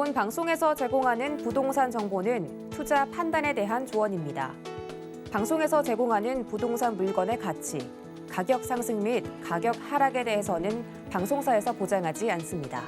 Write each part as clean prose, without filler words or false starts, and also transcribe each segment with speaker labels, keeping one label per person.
Speaker 1: 본 방송에서 제공하는 부동산 정보는 투자 판단에 대한 조언입니다. 방송에서 제공하는 부동산 물건의 가치, 가격 상승 및 가격 하락에 대해서는 방송사에서 보장하지 않습니다.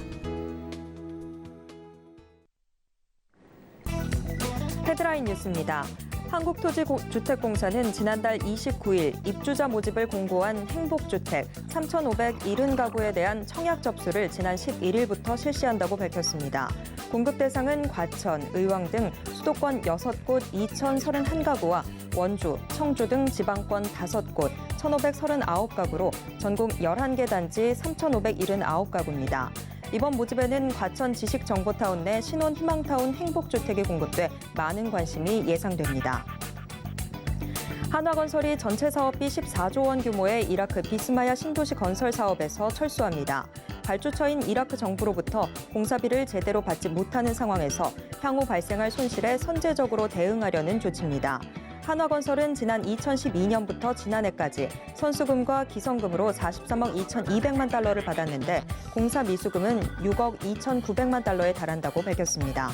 Speaker 2: 헤드라인 뉴스입니다. 한국토지주택공사는 지난달 29일 입주자 모집을 공고한 행복주택 3,570가구에 대한 청약 접수를 지난 11일부터 실시한다고 밝혔습니다. 공급 대상은 과천, 의왕 등 수도권 6곳 2,031가구와 원주, 청주 등 지방권 5곳 1,539가구로 전국 11개 단지 3,579가구입니다. 이번 모집에는 과천 지식정보타운 내 신혼희망타운 행복주택이 공급돼 많은 관심이 예상됩니다. 한화건설이 전체 사업비 14조 원 규모의 이라크 비스마야 신도시 건설 사업에서 철수합니다. 발주처인 이라크 정부로부터 공사비를 제대로 받지 못하는 상황에서 향후 발생할 손실에 선제적으로 대응하려는 조치입니다. 한화건설은 지난 2012년부터 지난해까지 선수금과 기성금으로 43억 2,200만 달러를 받았는데 공사 미수금은 6억 2,900만 달러에 달한다고 밝혔습니다.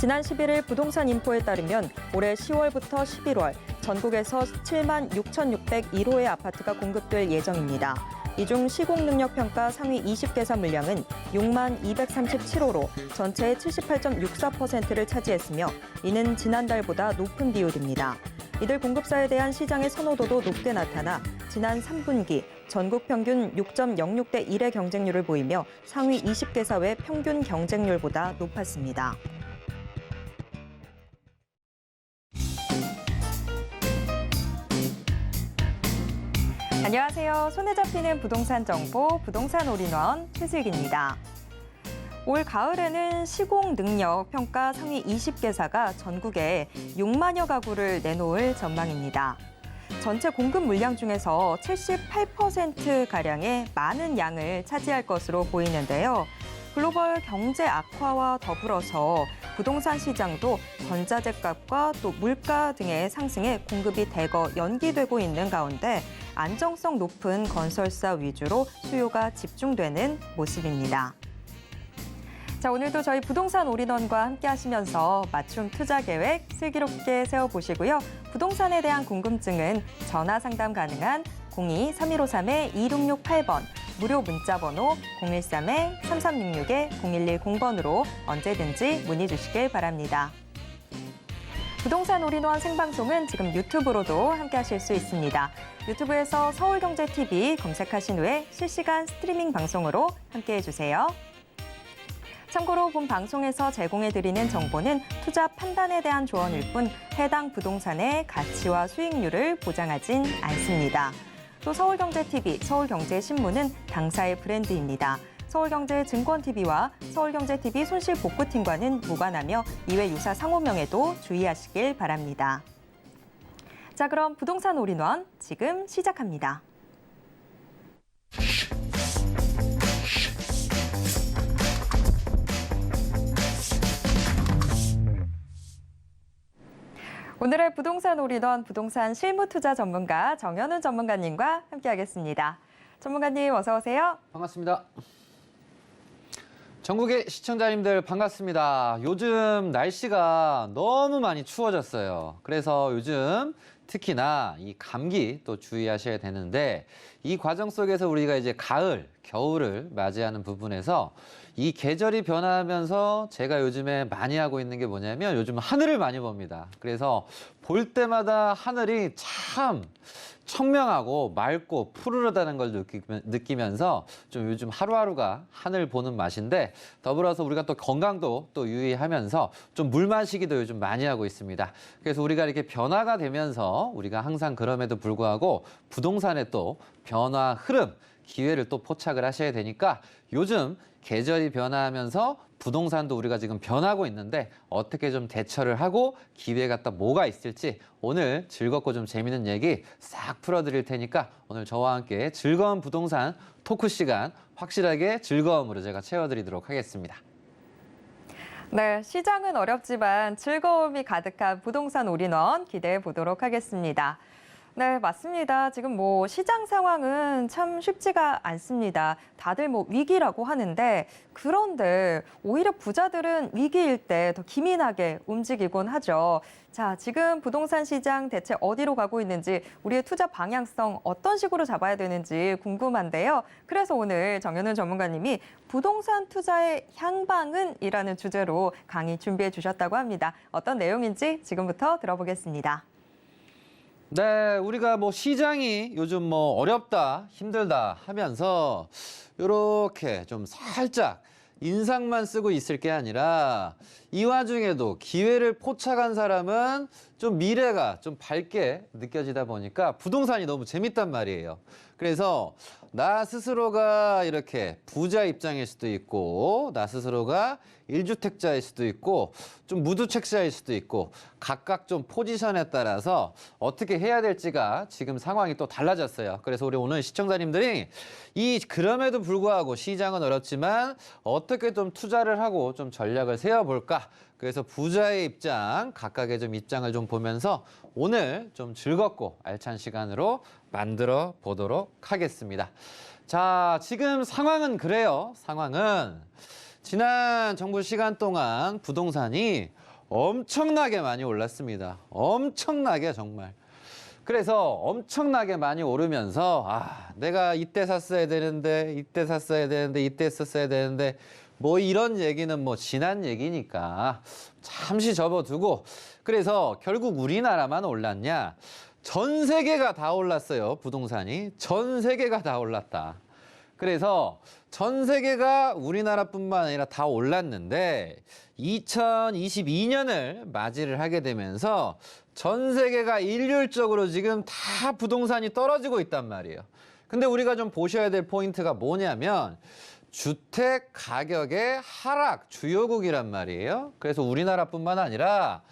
Speaker 2: 지난 11일 부동산 인포에 따르면 올해 10월부터 11월 전국에서 7만 6,601호의 아파트가 공급될 예정입니다. 이 중 시공능력평가 상위 20개사 물량은 6만 237호로 전체의 78.64%를 차지했으며 이는 지난달보다 높은 비율입니다. 이들 공급사에 대한 시장의 선호도도 높게 나타나 지난 3분기 전국 평균 6.06대 1의 경쟁률을 보이며 상위 20개사 외 평균 경쟁률보다 높았습니다. 안녕하세요. 손에 잡히는 부동산 정보, 부동산 올인원 최슬기입니다. 올 가을에는 시공 능력 평가 상위 20개사가 전국에 6만여 가구를 내놓을 전망입니다. 전체 공급 물량 중에서 78%가량의 많은 양을 차지할 것으로 보이는데요. 글로벌 경제 악화와 더불어서 부동산 시장도 전자재 값과 또 물가 등의 상승에 공급이 대거 연기되고 있는 가운데 안정성 높은 건설사 위주로 수요가 집중되는 모습입니다. 자, 오늘도 저희 부동산 올인원과 함께 하시면서 맞춤 투자 계획 슬기롭게 세워보시고요. 부동산에 대한 궁금증은 전화 상담 가능한 02-3153-2668번, 무료 문자 번호 013-3366-0110번으로 언제든지 문의 주시길 바랍니다. 부동산 올인원 생방송은 지금 유튜브로도 함께 하실 수 있습니다. 유튜브에서 서울경제TV 검색하신 후에 실시간 스트리밍 방송으로 함께 해주세요. 참고로 본 방송에서 제공해드리는 정보는 투자 판단에 대한 조언일 뿐 해당 부동산의 가치와 수익률을 보장하진 않습니다. 또 서울경제TV, 서울경제신문은 당사의 브랜드입니다. 서울경제증권TV와 서울경제TV 손실복구팀과는 무관하며 이외 유사 상호명에도 주의하시길 바랍니다. 자, 그럼 부동산 올인원 지금 시작합니다. 오늘의 부동산 올인원 부동산 실무투자 전문가 정현훈 전문가님과 함께하겠습니다. 전문가님 어서 오세요.
Speaker 3: 반갑습니다. 전국의 시청자님들 반갑습니다. 요즘 날씨가 너무 많이 추워졌어요. 그래서 요즘 특히나 이 감기 또 주의하셔야 되는데 이 과정 속에서 우리가 이제 가을, 겨울을 맞이하는 부분에서 이 계절이 변화하면서 제가 요즘에 많이 하고 있는 게 뭐냐면 요즘 하늘을 많이 봅니다. 그래서 볼 때마다 하늘이 참 청명하고 맑고 푸르르다는 걸 느끼면서 좀 요즘 하루하루가 하늘 보는 맛인데 더불어서 우리가 또 건강도 또 유의하면서 좀 물 마시기도 요즘 많이 하고 있습니다. 그래서 우리가 이렇게 변화가 되면서 우리가 항상 그럼에도 불구하고 부동산의 또 변화 흐름, 기회를 또 포착을 하셔야 되니까 요즘 계절이 변화하면서 부동산도 우리가 지금 변하고 있는데 어떻게 좀 대처를 하고 기회가 또 뭐가 있을지 오늘 즐겁고 좀 재밌는 얘기 싹 풀어드릴 테니까 오늘 저와 함께 즐거운 부동산 토크 시간 확실하게 즐거움으로 제가 채워드리도록 하겠습니다.
Speaker 2: 네, 시장은 어렵지만 즐거움이 가득한 부동산 올인원 기대해 보도록 하겠습니다. 네, 맞습니다. 지금 시장 상황은 참 쉽지가 않습니다. 다들 위기라고 하는데 그런데 오히려 부자들은 위기일 때 더 기민하게 움직이곤 하죠. 자, 지금 부동산 시장 대체 어디로 가고 있는지 우리의 투자 방향성 어떤 식으로 잡아야 되는지 궁금한데요. 그래서 오늘 정현우 전문가님이 부동산 투자의 향방은이라는 주제로 강의 준비해 주셨다고 합니다. 어떤 내용인지 지금부터 들어보겠습니다.
Speaker 3: 네, 우리가 시장이 요즘 어렵다, 힘들다 하면서 이렇게 좀 살짝 인상만 쓰고 있을 게 아니라 이 와중에도 기회를 포착한 사람은 좀 미래가 좀 밝게 느껴지다 보니까 부동산이 너무 재밌단 말이에요. 그래서 나 스스로가 이렇게 부자 입장일 수도 있고 나 스스로가 1주택자일 수도 있고 좀 무주택자일 수도 있고 각각 좀 포지션에 따라서 어떻게 해야 될지가 지금 상황이 또 달라졌어요. 그래서 우리 오늘 시청자님들이 그럼에도 불구하고 시장은 어렵지만 어떻게 좀 투자를 하고 좀 전략을 세워볼까? 그래서 부자의 입장, 각각의 좀 입장을 좀 보면서 오늘 좀 즐겁고 알찬 시간으로 만들어 보도록 하겠습니다. 자, 지금 상황은 그래요. 상황은 지난 정부 시간 동안 부동산이 엄청나게 많이 올랐습니다. 엄청나게 정말. 그래서 엄청나게 많이 오르면서 내가 이때 샀어야 되는데 이때 샀어야 되는데 이때 썼어야 되는데 이런 얘기는 지난 얘기니까 잠시 접어두고 그래서 결국 우리나라만 올랐냐? 전 세계가 다 올랐어요. 부동산이. 전 세계가 다 올랐다. 그래서 전 세계가 우리나라뿐만 아니라 다 올랐는데 2022년을 맞이를 하게 되면서 전 세계가 일률적으로 지금 다 부동산이 떨어지고 있단 말이에요. 근데 우리가 좀 보셔야 될 포인트가 뭐냐면 주택 가격의 하락 주요국이란 말이에요. 그래서 우리나라뿐만 아니라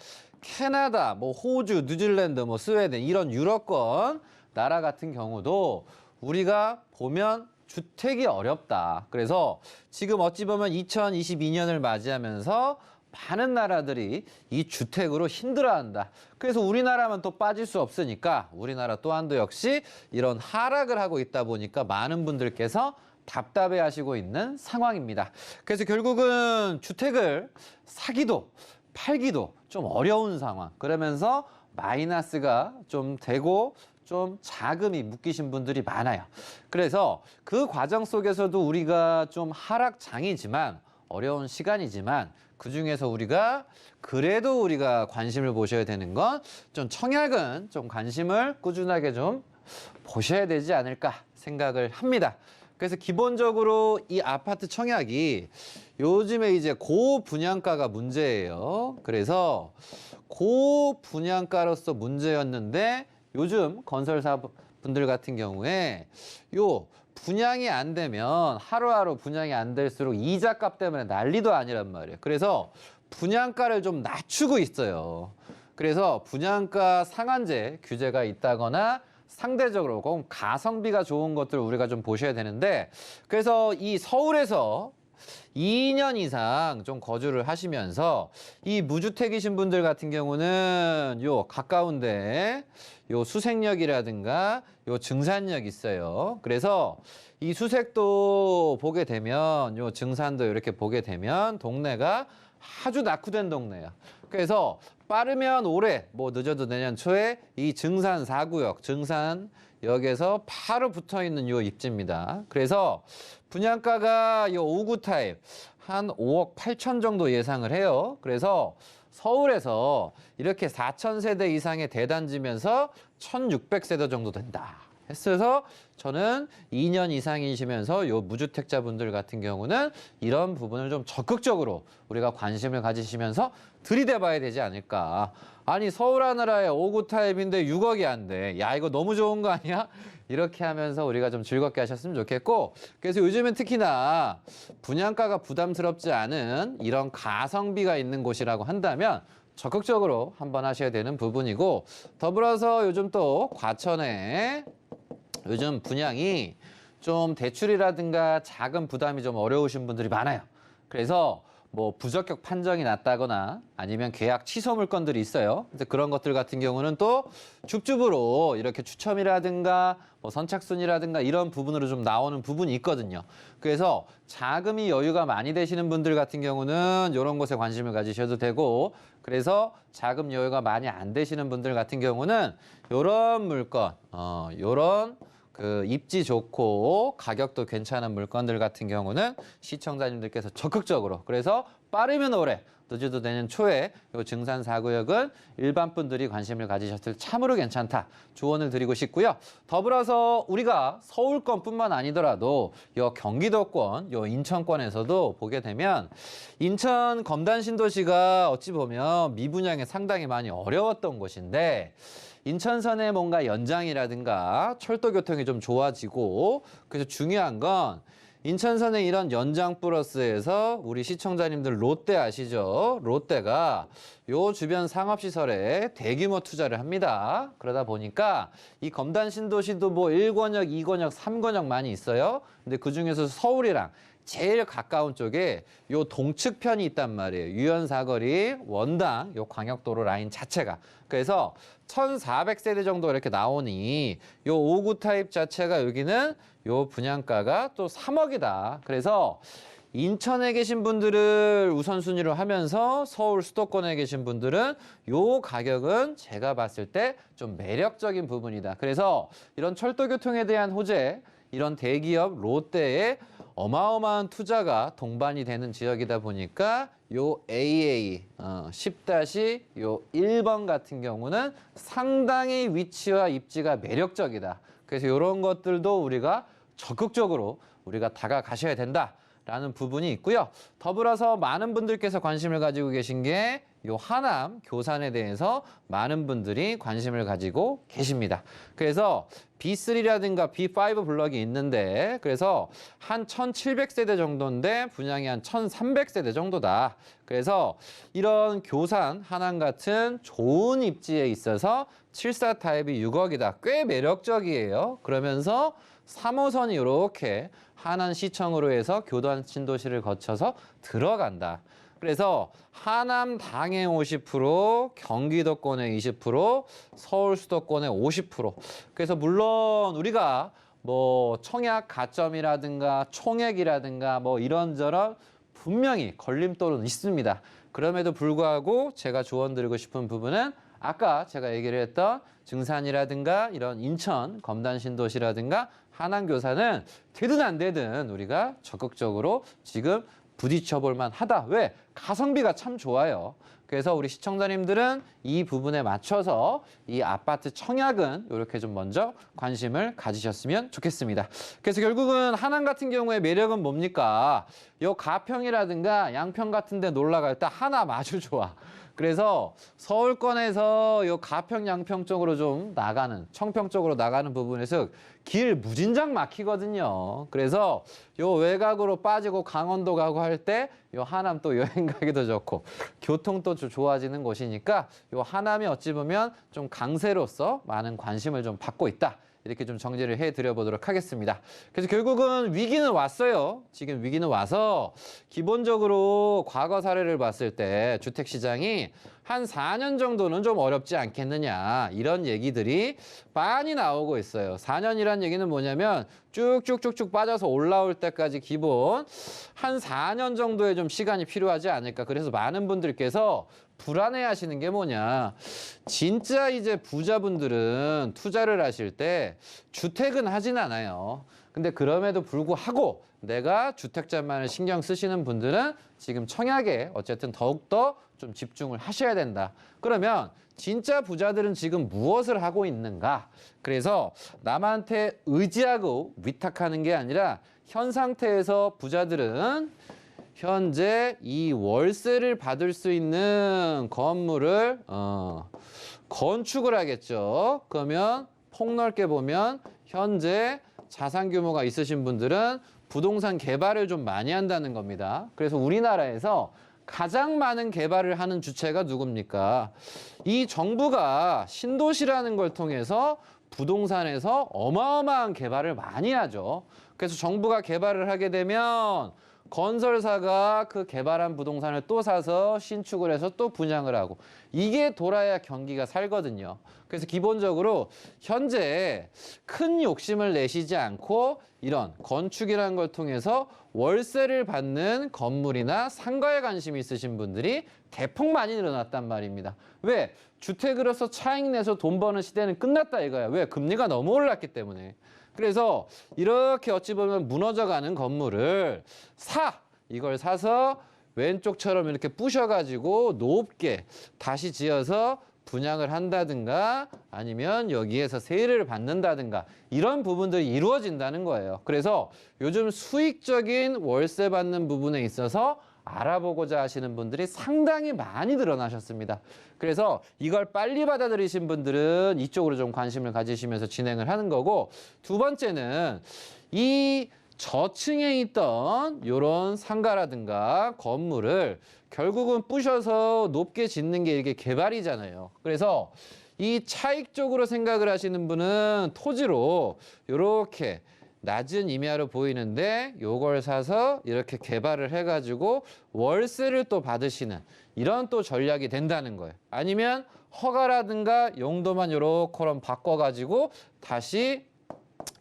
Speaker 3: 캐나다, 호주, 뉴질랜드, 스웨덴 이런 유럽권 나라 같은 경우도 우리가 보면 주택이 어렵다. 그래서 지금 어찌 보면 2022년을 맞이하면서 많은 나라들이 이 주택으로 힘들어한다. 그래서 우리나라만 또 빠질 수 없으니까 우리나라 또한도 역시 이런 하락을 하고 있다 보니까 많은 분들께서 답답해하시고 있는 상황입니다. 그래서 결국은 주택을 사기도 팔기도 좀 어려운 상황. 그러면서 마이너스가 좀 되고 좀 자금이 묶이신 분들이 많아요. 그래서 그 과정 속에서도 우리가 좀 하락장이지만 어려운 시간이지만 그중에서 그래도 우리가 관심을 보셔야 되는 건 좀 청약은 좀 관심을 꾸준하게 좀 보셔야 되지 않을까 생각을 합니다. 그래서 기본적으로 이 아파트 청약이 요즘에 이제 고분양가가 문제예요. 그래서 고분양가로서 문제였는데 요즘 건설사 분들 같은 경우에 분양이 안 되면 하루하루 분양이 안 될수록 이자값 때문에 난리도 아니란 말이에요. 그래서 분양가를 좀 낮추고 있어요. 그래서 분양가 상한제 규제가 있다거나 상대적으로 가성비가 좋은 것들을 우리가 좀 보셔야 되는데 그래서 이 서울에서 2년 이상 좀 거주를 하시면서 이 무주택이신 분들 같은 경우는 가까운데 수색역이라든가 증산역 있어요. 그래서 이 수색도 보게 되면 증산도 이렇게 보게 되면 동네가 아주 낙후된 동네야. 그래서 빠르면 올해 늦어도 내년 초에 이 증산 4구역 증산역에서 바로 붙어있는 입지입니다. 그래서 분양가가 5구 타입 한 5억 8천 정도 예상을 해요. 그래서 서울에서 이렇게 4,000세대 이상의 대단지면서 1,600세대 정도 된다. 했어서 저는 2년 이상이시면서 무주택자분들 같은 경우는 이런 부분을 좀 적극적으로 우리가 관심을 가지시면서 들이대봐야 되지 않을까. 아니 서울 하나라에 5구 타입인데 6억이 안 돼. 야 이거 너무 좋은 거 아니야? 이렇게 하면서 우리가 좀 즐겁게 하셨으면 좋겠고 그래서 요즘엔 특히나 분양가가 부담스럽지 않은 이런 가성비가 있는 곳이라고 한다면 적극적으로 한번 하셔야 되는 부분이고 더불어서 요즘 또 과천에 요즘 분양이 좀 대출이라든가 자금 부담이 좀 어려우신 분들이 많아요. 그래서 뭐 부적격 판정이 났다거나 아니면 계약 취소 물건들이 있어요. 그래서 그런 것들 같은 경우는 또 쭉쭉으로 이렇게 추첨이라든가 뭐 선착순이라든가 이런 부분으로 좀 나오는 부분이 있거든요. 그래서 자금이 여유가 많이 되시는 분들 같은 경우는 이런 곳에 관심을 가지셔도 되고, 그래서 자금 여유가 많이 안 되시는 분들 같은 경우는 이런 물건, 이런 그 입지 좋고 가격도 괜찮은 물건들 같은 경우는 시청자님들께서 적극적으로, 그래서 빠르면 올해, 늦어도 내년 초에 이 증산 4구역은 일반 분들이 관심을 가지셨을 참으로 괜찮다 조언을 드리고 싶고요. 더불어서 우리가 서울권뿐만 아니더라도 이 경기도권, 이 인천권에서도 보게 되면 인천 검단 신도시가 어찌 보면 미분양에 상당히 많이 어려웠던 곳인데, 인천선의 뭔가 연장이라든가 철도 교통이 좀 좋아지고, 그래서 중요한 건 인천선의 이런 연장 플러스에서 우리 시청자님들 롯데 아시죠? 롯데가 요 주변 상업시설에 대규모 투자를 합니다. 그러다 보니까 이 검단 신도시도 뭐 1권역, 2권역, 3권역 많이 있어요. 근데 그중에서 서울이랑 제일 가까운 쪽에 요 동측편이 있단 말이에요. 유연사거리, 원당, 요 광역도로 라인 자체가. 그래서 1,400세대 정도 이렇게 나오니 요 5구 타입 자체가 여기는 요 분양가가 또 3억이다. 그래서 인천에 계신 분들을 우선순위로 하면서 서울 수도권에 계신 분들은 요 가격은 제가 봤을 때 좀 매력적인 부분이다. 그래서 이런 철도교통에 대한 호재, 이런 대기업 롯데의 어마어마한 투자가 동반이 되는 지역이다 보니까 요 AA 10-1번 같은 경우는 상당히 위치와 입지가 매력적이다. 그래서 이런 것들도 우리가 적극적으로 우리가 다가가셔야 된다라는 부분이 있고요. 더불어서 많은 분들께서 관심을 가지고 계신 게 요 하남 교산에 대해서 많은 분들이 관심을 가지고 계십니다. 그래서 B3라든가 B5 블럭이 있는데, 그래서 한 1,700세대 정도인데 분양이 한 1,300세대 정도다. 그래서 이런 교산, 하남 같은 좋은 입지에 있어서 74 타입이 6억이다. 꽤 매력적이에요. 그러면서 3호선이 이렇게 하남시청으로 해서 교단 신도시를 거쳐서 들어간다. 그래서 하남 당의 50%, 경기도권의 20%, 서울 수도권의 50%. 그래서 물론 우리가 뭐 청약 가점이라든가 총액이라든가 뭐 이런저런 분명히 걸림돌은 있습니다. 그럼에도 불구하고 제가 조언드리고 싶은 부분은 아까 제가 얘기를 했던 증산이라든가 이런 인천 검단 신도시라든가 하남 교산은 되든 안 되든 우리가 적극적으로 지금 부딪혀볼 만하다. 왜? 가성비가 참 좋아요. 그래서 우리 시청자님들은 이 부분에 맞춰서 이 아파트 청약은 이렇게 좀 먼저 관심을 가지셨으면 좋겠습니다. 그래서 결국은 하남 같은 경우에 매력은 뭡니까? 요 가평이라든가 양평 같은 데 놀러 갈 때 하남 아주 좋아. 그래서 서울권에서 요 가평, 양평 쪽으로 좀 나가는, 청평 쪽으로 나가는 부분에서 길 무진장 막히거든요. 그래서 요 외곽으로 빠지고 강원도 가고 할 때 요 하남 또 여행 가기도 좋고 교통도 좀 좋아지는 곳이니까 요 하남이 어찌 보면 좀 강세로서 많은 관심을 좀 받고 있다. 이렇게 좀 정리를 해드려보도록 하겠습니다. 그래서 결국은 위기는 왔어요. 지금 위기는 와서 기본적으로 과거 사례를 봤을 때 주택시장이 한 4년 정도는 좀 어렵지 않겠느냐 이런 얘기들이 많이 나오고 있어요. 4년이란 얘기는 뭐냐면 쭉쭉쭉쭉 빠져서 올라올 때까지 기본 한 4년 정도의 좀 시간이 필요하지 않을까. 그래서 많은 분들께서 불안해 하시는 게 뭐냐. 진짜 이제 부자분들은 투자를 하실 때 주택은 하진 않아요. 근데 그럼에도 불구하고 내가 주택자만을 신경 쓰시는 분들은 지금 청약에 어쨌든 더욱더 좀 집중을 하셔야 된다. 그러면 진짜 부자들은 지금 무엇을 하고 있는가? 그래서 남한테 의지하고 위탁하는 게 아니라 현 상태에서 부자들은 현재 이 월세를 받을 수 있는 건물을 건축을 하겠죠. 그러면 폭넓게 보면 현재 자산 규모가 있으신 분들은 부동산 개발을 좀 많이 한다는 겁니다. 그래서 우리나라에서 가장 많은 개발을 하는 주체가 누굽니까? 이 정부가 신도시라는 걸 통해서 부동산에서 어마어마한 개발을 많이 하죠. 그래서 정부가 개발을 하게 되면 건설사가 그 개발한 부동산을 또 사서 신축을 해서 또 분양을 하고 이게 돌아야 경기가 살거든요. 그래서 기본적으로 현재 큰 욕심을 내시지 않고 이런 건축이라는 걸 통해서 월세를 받는 건물이나 상가에 관심이 있으신 분들이 대폭 많이 늘어났단 말입니다. 왜? 주택으로서 차익 내서 돈 버는 시대는 끝났다 이거야. 왜? 금리가 너무 올랐기 때문에. 그래서 이렇게 어찌 보면 무너져가는 건물을 이걸 사서 왼쪽처럼 이렇게 부셔가지고 높게 다시 지어서 분양을 한다든가 아니면 여기에서 세율을 받는다든가 이런 부분들이 이루어진다는 거예요. 그래서 요즘 수익적인 월세 받는 부분에 있어서 알아보고자 하시는 분들이 상당히 많이 늘어나셨습니다. 그래서 이걸 빨리 받아들이신 분들은 이쪽으로 좀 관심을 가지시면서 진행을 하는 거고, 두 번째는 이 저층에 있던 이런 상가라든가 건물을 결국은 부셔서 높게 짓는 게 이게 개발이잖아요. 그래서 이 차익적으로 생각을 하시는 분은 토지로 이렇게 낮은 임야로 보이는데 요걸 사서 이렇게 개발을 해가지고 월세를 또 받으시는 이런 또 전략이 된다는 거예요. 아니면 허가라든가 용도만 요렇게 바꿔가지고 다시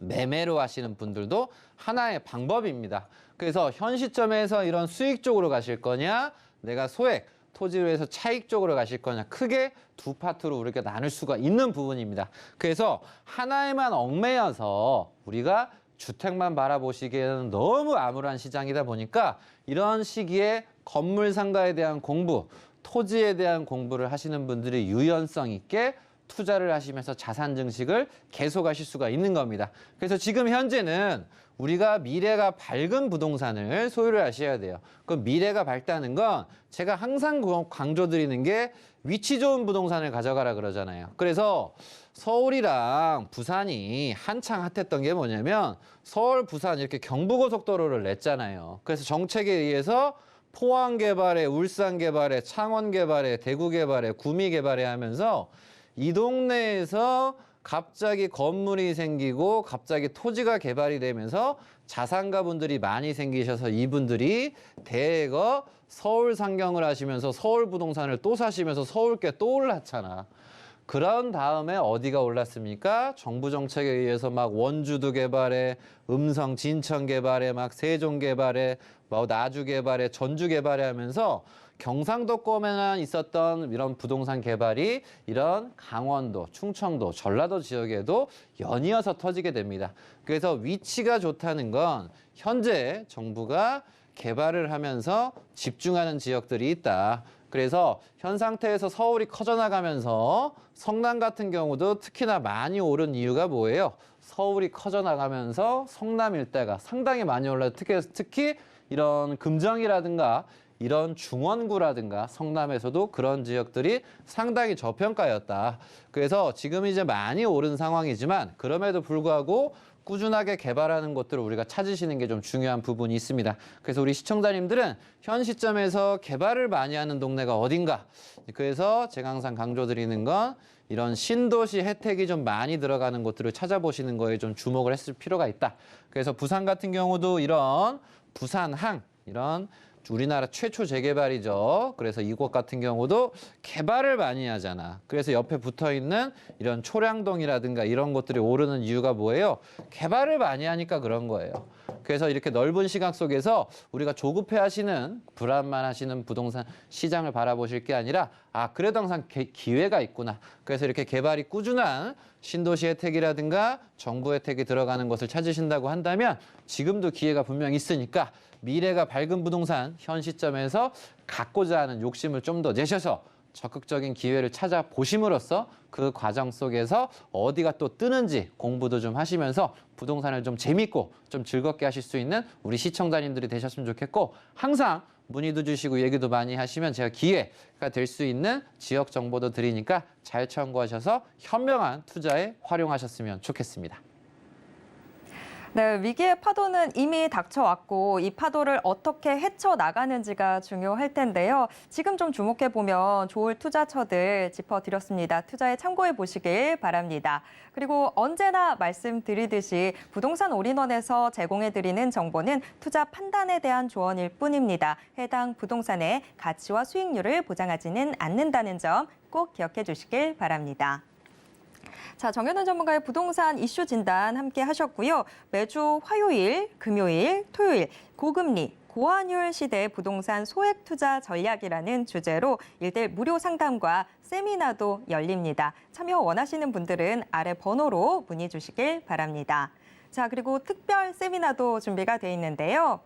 Speaker 3: 매매로 하시는 분들도 하나의 방법입니다. 그래서 현 시점에서 이런 수익 쪽으로 가실 거냐, 내가 소액, 토지로 해서 차익 쪽으로 가실 거냐, 크게 두 파트로 우리가 나눌 수가 있는 부분입니다. 그래서 하나에만 얽매여서 우리가 주택만 바라보시기에는 너무 암울한 시장이다 보니까 이런 시기에 건물 상가에 대한 공부, 토지에 대한 공부를 하시는 분들이 유연성 있게 투자를 하시면서 자산 증식을 계속하실 수가 있는 겁니다. 그래서 지금 현재는 우리가 미래가 밝은 부동산을 소유를 하셔야 돼요. 그 미래가 밝다는 건 제가 항상 강조드리는 게 위치 좋은 부동산을 가져가라 그러잖아요. 그래서 서울이랑 부산이 한창 핫했던 게 뭐냐면 서울, 부산 이렇게 경부고속도로를 냈잖아요. 그래서 정책에 의해서 포항 개발에, 울산 개발에, 창원 개발에, 대구 개발에, 구미 개발에 하면서 이 동네에서 갑자기 건물이 생기고 갑자기 토지가 개발이 되면서 자산가분들이 많이 생기셔서 이분들이 대거 서울 상경을 하시면서 서울 부동산을 또 사시면서 서울께 또 올랐잖아. 그런 다음에 어디가 올랐습니까? 정부 정책에 의해서 막 원주도 개발에, 음성 진천 개발에, 막 세종 개발에, 뭐 나주 개발에, 전주 개발에 하면서 경상도권에만 있었던 이런 부동산 개발이 이런 강원도, 충청도, 전라도 지역에도 연이어서 터지게 됩니다. 그래서 위치가 좋다는 건 현재 정부가 개발을 하면서 집중하는 지역들이 있다. 그래서 현 상태에서 서울이 커져나가면서 성남 같은 경우도 특히나 많이 오른 이유가 뭐예요? 서울이 커져나가면서 성남 일대가 상당히 많이 올라요. 특히 이런 금정이라든가 이런 중원구라든가 성남에서도 그런 지역들이 상당히 저평가였다. 그래서 지금 이제 많이 오른 상황이지만 그럼에도 불구하고 꾸준하게 개발하는 것들을 우리가 찾으시는 게 좀 중요한 부분이 있습니다. 그래서 우리 시청자님들은 현 시점에서 개발을 많이 하는 동네가 어딘가? 그래서 제가 항상 강조드리는 건 이런 신도시 혜택이 좀 많이 들어가는 곳들을 찾아보시는 거에 좀 주목을 했을 필요가 있다. 그래서 부산 같은 경우도 이런 부산항, 이런 우리나라 최초 재개발이죠. 그래서 이곳 같은 경우도 개발을 많이 하잖아. 그래서 옆에 붙어있는 이런 초량동이라든가 이런 것들이 오르는 이유가 뭐예요? 개발을 많이 하니까 그런 거예요. 그래서 이렇게 넓은 시각 속에서 우리가 조급해 하시는, 불안만 하시는 부동산 시장을 바라보실 게 아니라 그래도 항상 기회가 있구나. 그래서 이렇게 개발이 꾸준한 신도시 혜택이라든가 정부 혜택이 들어가는 것을 찾으신다고 한다면 지금도 기회가 분명히 있으니까 미래가 밝은 부동산 현 시점에서 갖고자 하는 욕심을 좀 더 내셔서 적극적인 기회를 찾아보심으로써 그 과정 속에서 어디가 또 뜨는지 공부도 좀 하시면서 부동산을 좀 재밌고 좀 즐겁게 하실 수 있는 우리 시청자님들이 되셨으면 좋겠고, 항상 문의도 주시고 얘기도 많이 하시면 제가 기회가 될 수 있는 지역 정보도 드리니까 잘 참고하셔서 현명한 투자에 활용하셨으면 좋겠습니다.
Speaker 2: 네, 위기의 파도는 이미 닥쳐왔고 이 파도를 어떻게 헤쳐나가는지가 중요할 텐데요. 지금 좀 주목해보면 좋을 투자처들 짚어드렸습니다. 투자에 참고해 보시길 바랍니다. 그리고 언제나 말씀드리듯이 부동산 올인원에서 제공해드리는 정보는 투자 판단에 대한 조언일 뿐입니다. 해당 부동산의 가치와 수익률을 보장하지는 않는다는 점 꼭 기억해 주시길 바랍니다. 자, 정현은 전문가의 부동산 이슈 진단 함께 하셨고요. 매주 화요일, 금요일, 토요일 고금리, 고환율 시대 부동산 소액 투자 전략이라는 주제로 1대1 무료 상담과 세미나도 열립니다. 참여 원하시는 분들은 아래 번호로 문의 주시길 바랍니다. 자, 그리고 특별 세미나도 준비가 돼 있는데요.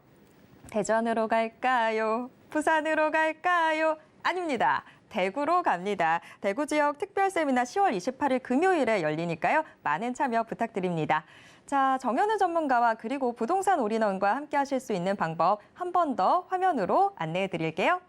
Speaker 2: 대전으로 갈까요? 부산으로 갈까요? 아닙니다. 대구로 갑니다. 대구 지역 특별 세미나 10월 28일 금요일에 열리니까요. 많은 참여 부탁드립니다. 자, 정현우 전문가와 그리고 부동산 올인원과 함께 하실 수 있는 방법 한 번 더 화면으로 안내해 드릴게요.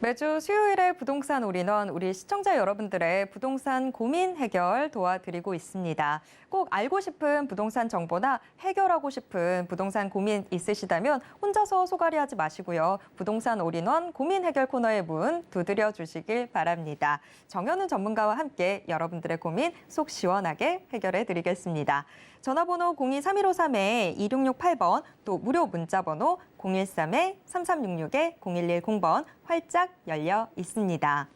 Speaker 2: 매주 수요일에 부동산 올인원 우리 시청자 여러분들의 부동산 고민 해결 도와드리고 있습니다. 꼭 알고 싶은 부동산 정보나 해결하고 싶은 부동산 고민 있으시다면 혼자서 소갈이하지 마시고요. 부동산 올인원 고민 해결 코너의 문 두드려 주시길 바랍니다. 정현우 전문가와 함께 여러분들의 고민 속 시원하게 해결해 드리겠습니다. 전화번호 02-3153-2668번, 또 무료 문자번호 013-3366-0110번 활짝 열려 있습니다.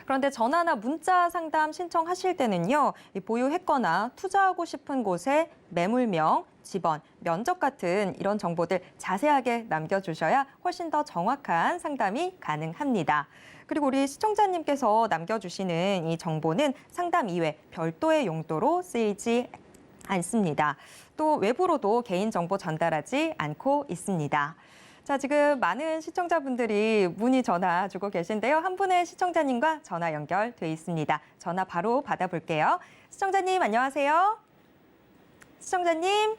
Speaker 2: 그런데 전화나 문자 상담 신청하실 때는요, 보유했거나 투자하고 싶은 곳의 매물명, 지번, 면적 같은 이런 정보들 자세하게 남겨주셔야 훨씬 더 정확한 상담이 가능합니다. 그리고 우리 시청자님께서 남겨주시는 이 정보는 상담 이외 별도의 용도로 쓰이지 않습니다. 또 외부로도 개인정보 전달하지 않고 있습니다. 자, 지금 많은 시청자분들이 문의 전화 주고 계신데요. 한 분의 시청자님과 전화 연결돼 있습니다. 전화 바로 받아볼게요. 시청자님 안녕하세요. 시청자님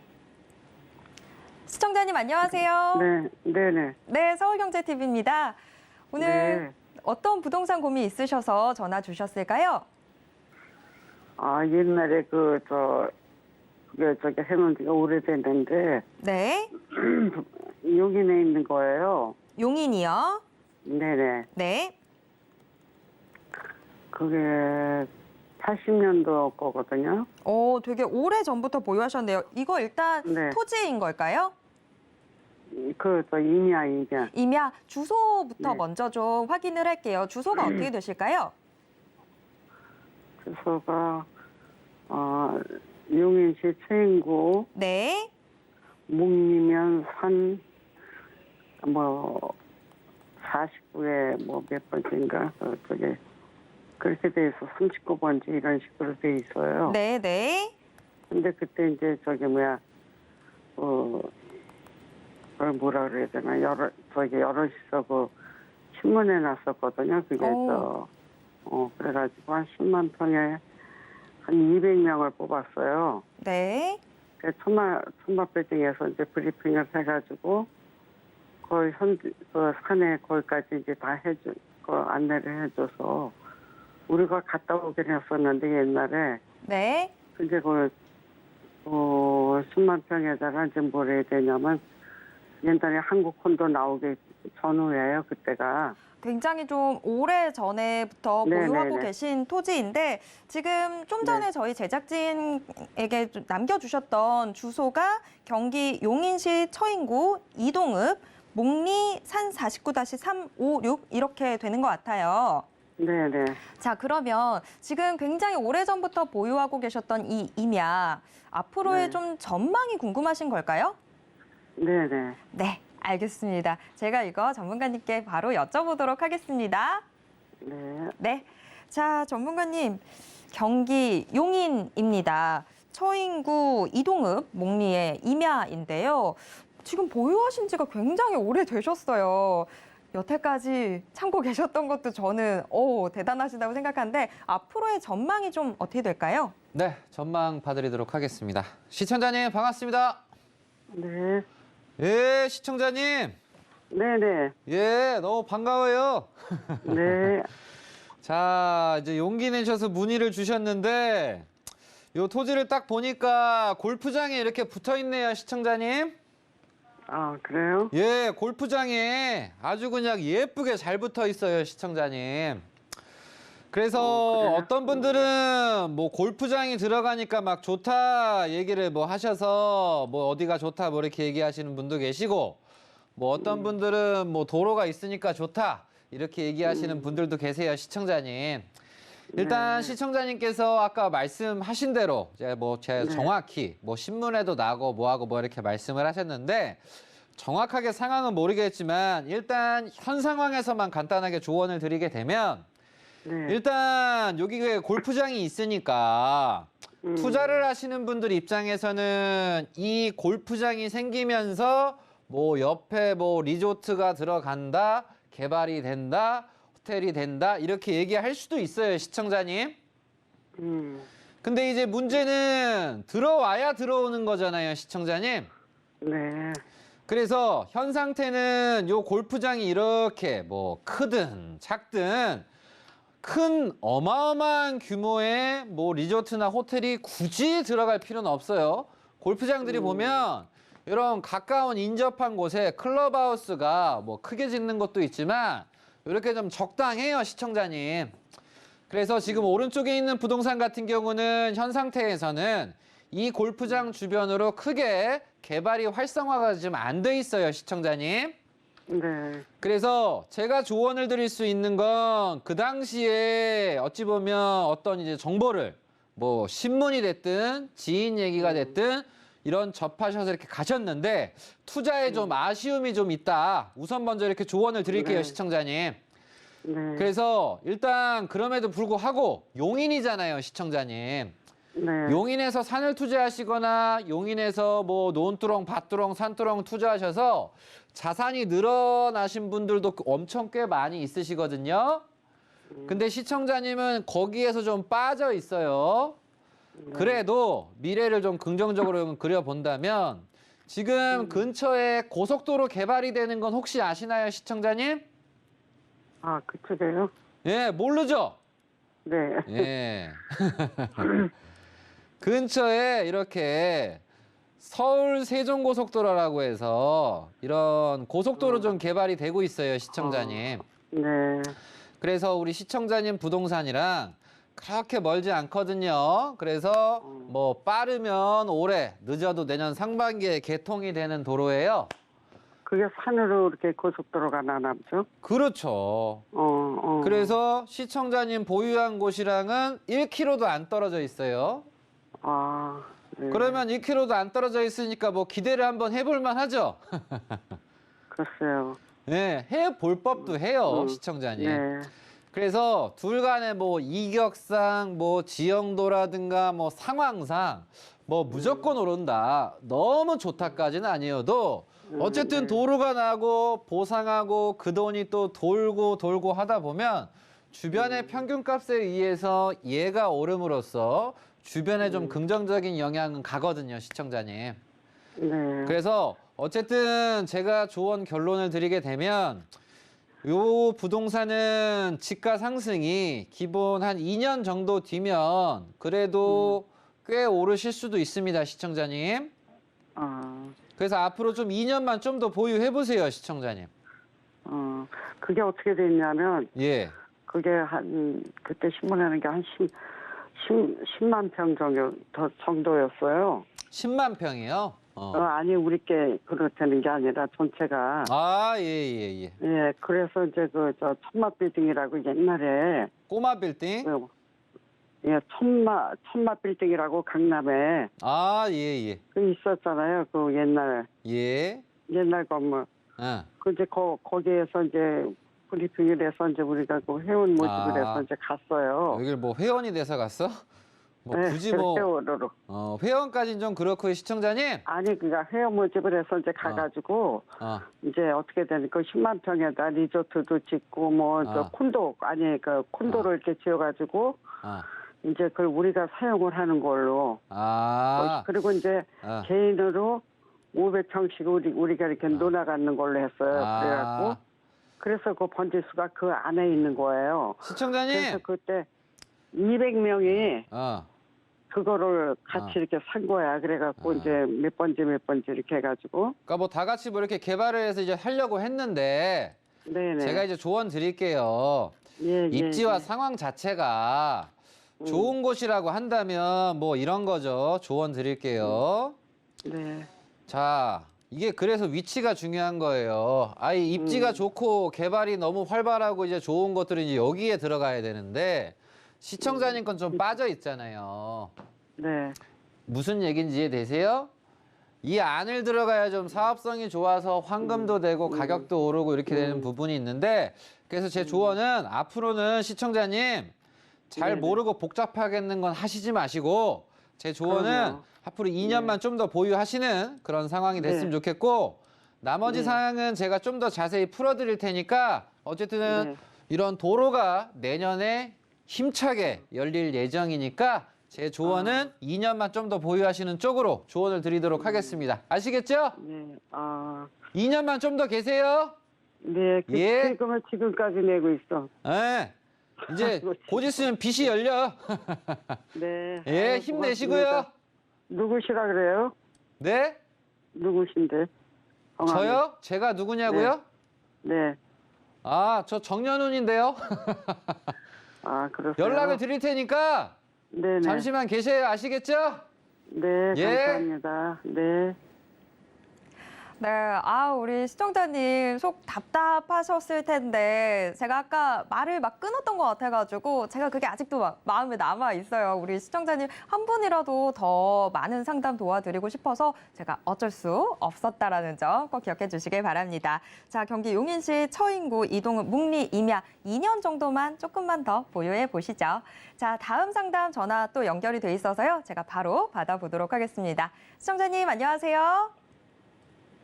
Speaker 2: 안녕하세요.
Speaker 4: 네네.
Speaker 2: 네, 서울경제TV입니다. 오늘
Speaker 4: 네.
Speaker 2: 어떤 부동산 고민 있으셔서 전화 주셨을까요?
Speaker 4: 아, 옛날에 저기 해놓은 지가 오래됐는데,
Speaker 2: 네,
Speaker 4: 용인에 있는 거예요.
Speaker 2: 용인이요.
Speaker 4: 네네.
Speaker 2: 네,
Speaker 4: 그게 80년도 거거든요.
Speaker 2: 되게 오래 전부터 보유하셨네요. 이거 일단
Speaker 4: 네.
Speaker 2: 토지인 걸까요?
Speaker 4: 임야.
Speaker 2: 임야 주소부터
Speaker 4: 네.
Speaker 2: 먼저 좀 확인을 할게요. 주소가 어떻게 되실까요?
Speaker 4: 주소가, 용인시 최인구,
Speaker 2: 네,
Speaker 4: 묵리면 산, 49에 몇 번째인가, 저게, 그렇게 돼 있어. 39번째 이런 식으로 돼 있어요.
Speaker 2: 네, 네.
Speaker 4: 근데 그때 이제 그걸 뭐라 그래야 되나, 여럿이서 신문에 났었거든요. 그게 그래가지고 한 10만 평에 한 200명을 뽑았어요.
Speaker 2: 네.
Speaker 4: 그 천마빌딩에서 이제 브리핑을 해가지고 거의 산에 거기까지 이제 다 안내를 해줘서 우리가 갔다 오긴 했었는데 옛날에.
Speaker 2: 네.
Speaker 4: 근데 10만 평에다가 이제 뭘 해야 되냐면 옛날에 한국콘도 나오기 전후예요, 그때가.
Speaker 2: 굉장히 좀 오래 전에부터
Speaker 4: 네,
Speaker 2: 보유하고
Speaker 4: 네, 네.
Speaker 2: 계신 토지인데 지금 좀 전에
Speaker 4: 네.
Speaker 2: 저희 제작진에게 좀 남겨주셨던 주소가 경기 용인시 처인구 이동읍 목리 산 49-356 이렇게 되는 것 같아요.
Speaker 4: 네네.
Speaker 2: 자, 그러면 지금 굉장히 오래전부터 보유하고 계셨던 이 임야, 앞으로의
Speaker 4: 네.
Speaker 2: 좀 전망이 궁금하신 걸까요?
Speaker 4: 네네.
Speaker 2: 네, 알겠습니다. 제가 이거 전문가님께 바로 여쭤보도록 하겠습니다.
Speaker 4: 네.
Speaker 2: 네. 자, 전문가님, 경기 용인입니다. 처인구 이동읍 목리의 임야인데요. 지금 보유하신 지가 굉장히 오래되셨어요. 여태까지 참고 계셨던 것도 저는 대단하시다고 생각하는데 앞으로의 전망이 좀 어떻게 될까요?
Speaker 3: 네, 전망 봐드리도록 하겠습니다. 시청자님 반갑습니다.
Speaker 4: 네.
Speaker 3: 예, 시청자님.
Speaker 4: 네네.
Speaker 3: 예, 너무 반가워요.
Speaker 4: 네.
Speaker 3: 자, 이제 용기 내셔서 문의를 주셨는데 요 토지를 딱 보니까 골프장이 이렇게 붙어 있네요, 시청자님.
Speaker 4: 아, 그래요?
Speaker 3: 예, 골프장에 아주 그냥 예쁘게 잘 붙어 있어요, 시청자님. 그래서
Speaker 4: 그래요?
Speaker 3: 어떤 분들은 뭐 골프장이 들어가니까 막 좋다 얘기를 뭐 하셔서 뭐 어디가 좋다 뭐 이렇게 얘기하시는 분도 계시고 뭐 어떤 분들은 뭐 도로가 있으니까 좋다 이렇게 얘기하시는 분들도 계세요, 시청자님. 일단
Speaker 4: 네.
Speaker 3: 시청자님께서 아까 말씀하신 대로 제가 제가
Speaker 4: 네.
Speaker 3: 정확히 뭐 신문에도 나고 뭐하고 뭐 이렇게 말씀을 하셨는데 정확하게 상황은 모르겠지만 일단 현 상황에서만 간단하게 조언을 드리게 되면
Speaker 4: 네.
Speaker 3: 일단 여기에 골프장이 있으니까
Speaker 4: 음.
Speaker 3: 투자를 하시는 분들 입장에서는 이 골프장이 생기면서 뭐 옆에 뭐 리조트가 들어간다, 개발이 된다, 호텔이 된다 이렇게 얘기할 수도 있어요, 시청자님. 근데 이제 문제는 들어와야 들어오는 거잖아요, 시청자님.
Speaker 4: 네.
Speaker 3: 그래서 현 상태는 요 골프장이 이렇게 뭐 크든 작든 큰 어마어마한 규모의 뭐 리조트나 호텔이 굳이 들어갈 필요는 없어요. 골프장들이 보면 이런 가까운 인접한 곳에 클럽하우스가 뭐 크게 짓는 것도 있지만 이렇게 좀 적당해요, 시청자님. 그래서 지금 오른쪽에 있는 부동산 같은 경우는 현 상태에서는 이 골프장 주변으로 크게 개발이 활성화가 좀 안 돼 있어요, 시청자님.
Speaker 4: 네.
Speaker 3: 그래서 제가 조언을 드릴 수 있는 건 그 당시에 어찌 보면 어떤 이제 정보를 뭐 신문이 됐든 지인 얘기가 됐든 이런 접하셔서 이렇게 가셨는데 투자에 좀 아쉬움이 좀 있다. 우선 먼저 이렇게 조언을 드릴게요,
Speaker 4: 네.
Speaker 3: 시청자님.
Speaker 4: 네.
Speaker 3: 그래서 일단 그럼에도 불구하고 용인이잖아요, 시청자님.
Speaker 4: 네.
Speaker 3: 용인에서 산을 투자하시거나 용인에서 뭐 논두렁, 밭두렁, 산두렁 투자하셔서 자산이 늘어나신 분들도 엄청 꽤 많이 있으시거든요. 근데 시청자님은 거기에서 좀 빠져 있어요. 그래도 미래를 좀 긍정적으로 그려본다면 지금 근처에 고속도로 개발이 되는 건 혹시 아시나요, 시청자님?
Speaker 4: 아, 그쪽에요?
Speaker 3: 예, 모르죠?
Speaker 4: 네.
Speaker 3: 예. 근처에 이렇게 서울 세종고속도로라고 해서 이런 고속도로 좀 개발이 되고 있어요, 시청자님.
Speaker 4: 네.
Speaker 3: 그래서 우리 시청자님 부동산이랑 그렇게 멀지 않거든요. 그래서 뭐 빠르면 올해, 늦어도 내년 상반기에 개통이 되는 도로예요.
Speaker 4: 그게 산으로 이렇게 고속도로가 나나 보죠?
Speaker 3: 그렇죠. 그래서 시청자님 보유한 곳이랑은 1km도 안 떨어져 있어요.
Speaker 4: 아, 네.
Speaker 3: 그러면 1km도 안 떨어져 있으니까 뭐 기대를 한번 해볼 만하죠.
Speaker 4: 글쎄요.
Speaker 3: 네, 해볼 법도 해요, 시청자님.
Speaker 4: 네.
Speaker 3: 그래서 둘 간의 뭐 이격상, 뭐 지형도라든가 뭐 상황상 뭐 무조건 오른다. 너무 좋다까지는 아니어도 어쨌든 도로가 나고 보상하고 그 돈이 또 돌고 하다 보면 주변의 평균값에 의해서 얘가 오름으로써 주변에 좀 긍정적인 영향은 가거든요, 시청자님.
Speaker 4: 네.
Speaker 3: 그래서 어쨌든 제가 조언 결론을 드리게 되면 요 부동산은 지가 상승이 기본 한 2년 정도 뒤면 그래도 꽤 오르실 수도 있습니다, 시청자님.
Speaker 4: 아,
Speaker 3: 그래서 앞으로 좀 2년만 좀 더 보유해 보세요, 시청자님.
Speaker 4: 그게 어떻게 됐냐면,
Speaker 3: 예.
Speaker 4: 그게 그때 신문에는 게 한 10만 평 정도였어요.
Speaker 3: 10만 평이요?
Speaker 4: 아니 우리께 그렇다는 게 아니라 전체가.
Speaker 3: 아, 예, 예, 예.
Speaker 4: 예, 그래서 이제 저 천마 빌딩이라고 옛날에
Speaker 3: 꼬마 빌딩?
Speaker 4: 예, 천마 빌딩이라고 강남에
Speaker 3: 아, 예, 예.
Speaker 4: 그 있었잖아요. 그 옛날 건물.
Speaker 3: 응.
Speaker 4: 그 이제 거기에서 이제 브리핑을 해서 이제 우리가 그 회원 모집을 해서 이제 갔어요.
Speaker 3: 여길 뭐 회원이 돼서 갔어? 뭐
Speaker 4: 네,
Speaker 3: 굳이 뭐
Speaker 4: 회원으로.
Speaker 3: 회원까지는 좀 그렇고 시청자님.
Speaker 4: 아니 그러니까 회원 모집을 해서 이제 가가지고 이제 어떻게 되는 그 10만 평에다 리조트도 짓고 뭐 저 콘도 아니 그 콘도를 이렇게 지어가지고 이제 그걸 우리가 사용을 하는 걸로. 그리고 이제 개인으로 500평씩 우리가 이렇게 놀아가는 걸로 했어요. 그래갖고 그래서 그 번지수가 그 안에 있는 거예요.
Speaker 3: 시청자님.
Speaker 4: 그래서 그때 200명이 그거를 같이 이렇게 산 거야. 그래갖고 이제 몇 번째 이렇게 해가지고.
Speaker 3: 그러니까 뭐 다 같이 뭐 이렇게 개발을 해서 이제 하려고 했는데
Speaker 4: 네네.
Speaker 3: 제가 이제 조언 드릴게요. 입지와 상황 자체가 좋은 곳이라고 한다면 뭐 이런 거죠. 조언 드릴게요.
Speaker 4: 네.
Speaker 3: 자, 이게 그래서 위치가 중요한 거예요. 아이 입지가 좋고 개발이 너무 활발하고 이제 좋은 것들은 이제 여기에 들어가야 되는데 시청자님 건 좀 빠져 있잖아요.
Speaker 4: 네.
Speaker 3: 무슨 얘기인지 이해되세요? 이 안을 들어가야 좀 사업성이 좋아서 환금도 되고 가격도 오르고 이렇게 되는 부분이 있는데 그래서 제 조언은 앞으로는 시청자님 잘 모르고 복잡하겠는 건 하시지 마시고 제 조언은
Speaker 4: 그럼요.
Speaker 3: 앞으로 2년만 좀 더 보유하시는 그런 상황이 됐으면 좋겠고 나머지 사항은 제가 좀 더 자세히 풀어드릴 테니까 어쨌든 이런 도로가 내년에 힘차게 열릴 예정이니까 제 조언은 2년만 좀 더 보유하시는 쪽으로 조언을 드리도록 하겠습니다. 아시겠죠?
Speaker 4: 네.
Speaker 3: 2년만 좀 더 계세요.
Speaker 4: 네. 그
Speaker 3: 예.
Speaker 4: 세금을 지금까지 내고 있어.
Speaker 3: 예. 이제 곧 있으면 빚이 열려.
Speaker 4: 네.
Speaker 3: 예, 힘내시고요.
Speaker 4: 누구시라 그래요?
Speaker 3: 네?
Speaker 4: 누구신데? 성함이?
Speaker 3: 저요? 제가 누구냐고요?
Speaker 4: 네.
Speaker 3: 저 정연훈인데요.
Speaker 4: 그렇어요.
Speaker 3: 연락을 드릴 테니까
Speaker 4: 네네.
Speaker 3: 잠시만 계세요. 아시겠죠?
Speaker 4: 네,
Speaker 3: 예.
Speaker 4: 감사합니다. 네.
Speaker 2: 네, 우리 시청자님 속 답답하셨을 텐데 제가 아까 말을 막 끊었던 것 같아가지고 제가 그게 아직도 마음에 남아 있어요. 우리 시청자님 한 분이라도 더 많은 상담 도와드리고 싶어서 제가 어쩔 수 없었다라는 점 꼭 기억해 주시길 바랍니다. 자, 경기 용인시 처인구 이동은 묵리 임야 2년 정도만 조금만 더 보유해 보시죠. 자, 다음 상담 전화 또 연결이 돼 있어서요. 제가 바로 받아보도록 하겠습니다. 시청자님 안녕하세요.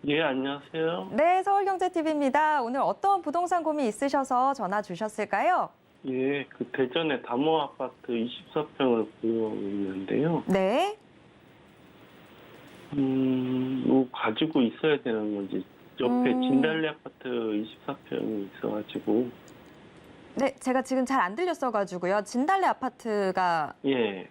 Speaker 5: 예, 안녕하세요.
Speaker 2: 네, 서울경제TV입니다. 오늘 어떤 부동산 고민 있으셔서 전화 주셨을까요?
Speaker 5: 예, 그 대전의 다모 아파트 24평을 보유하고 있는데요.
Speaker 2: 네.
Speaker 5: 뭐 가지고 있어야 되는 건지 옆에 진달래 아파트 24평이 있어가지고.
Speaker 2: 네, 제가 지금 잘 안 들렸어가지고요. 진달래 아파트가
Speaker 5: 예,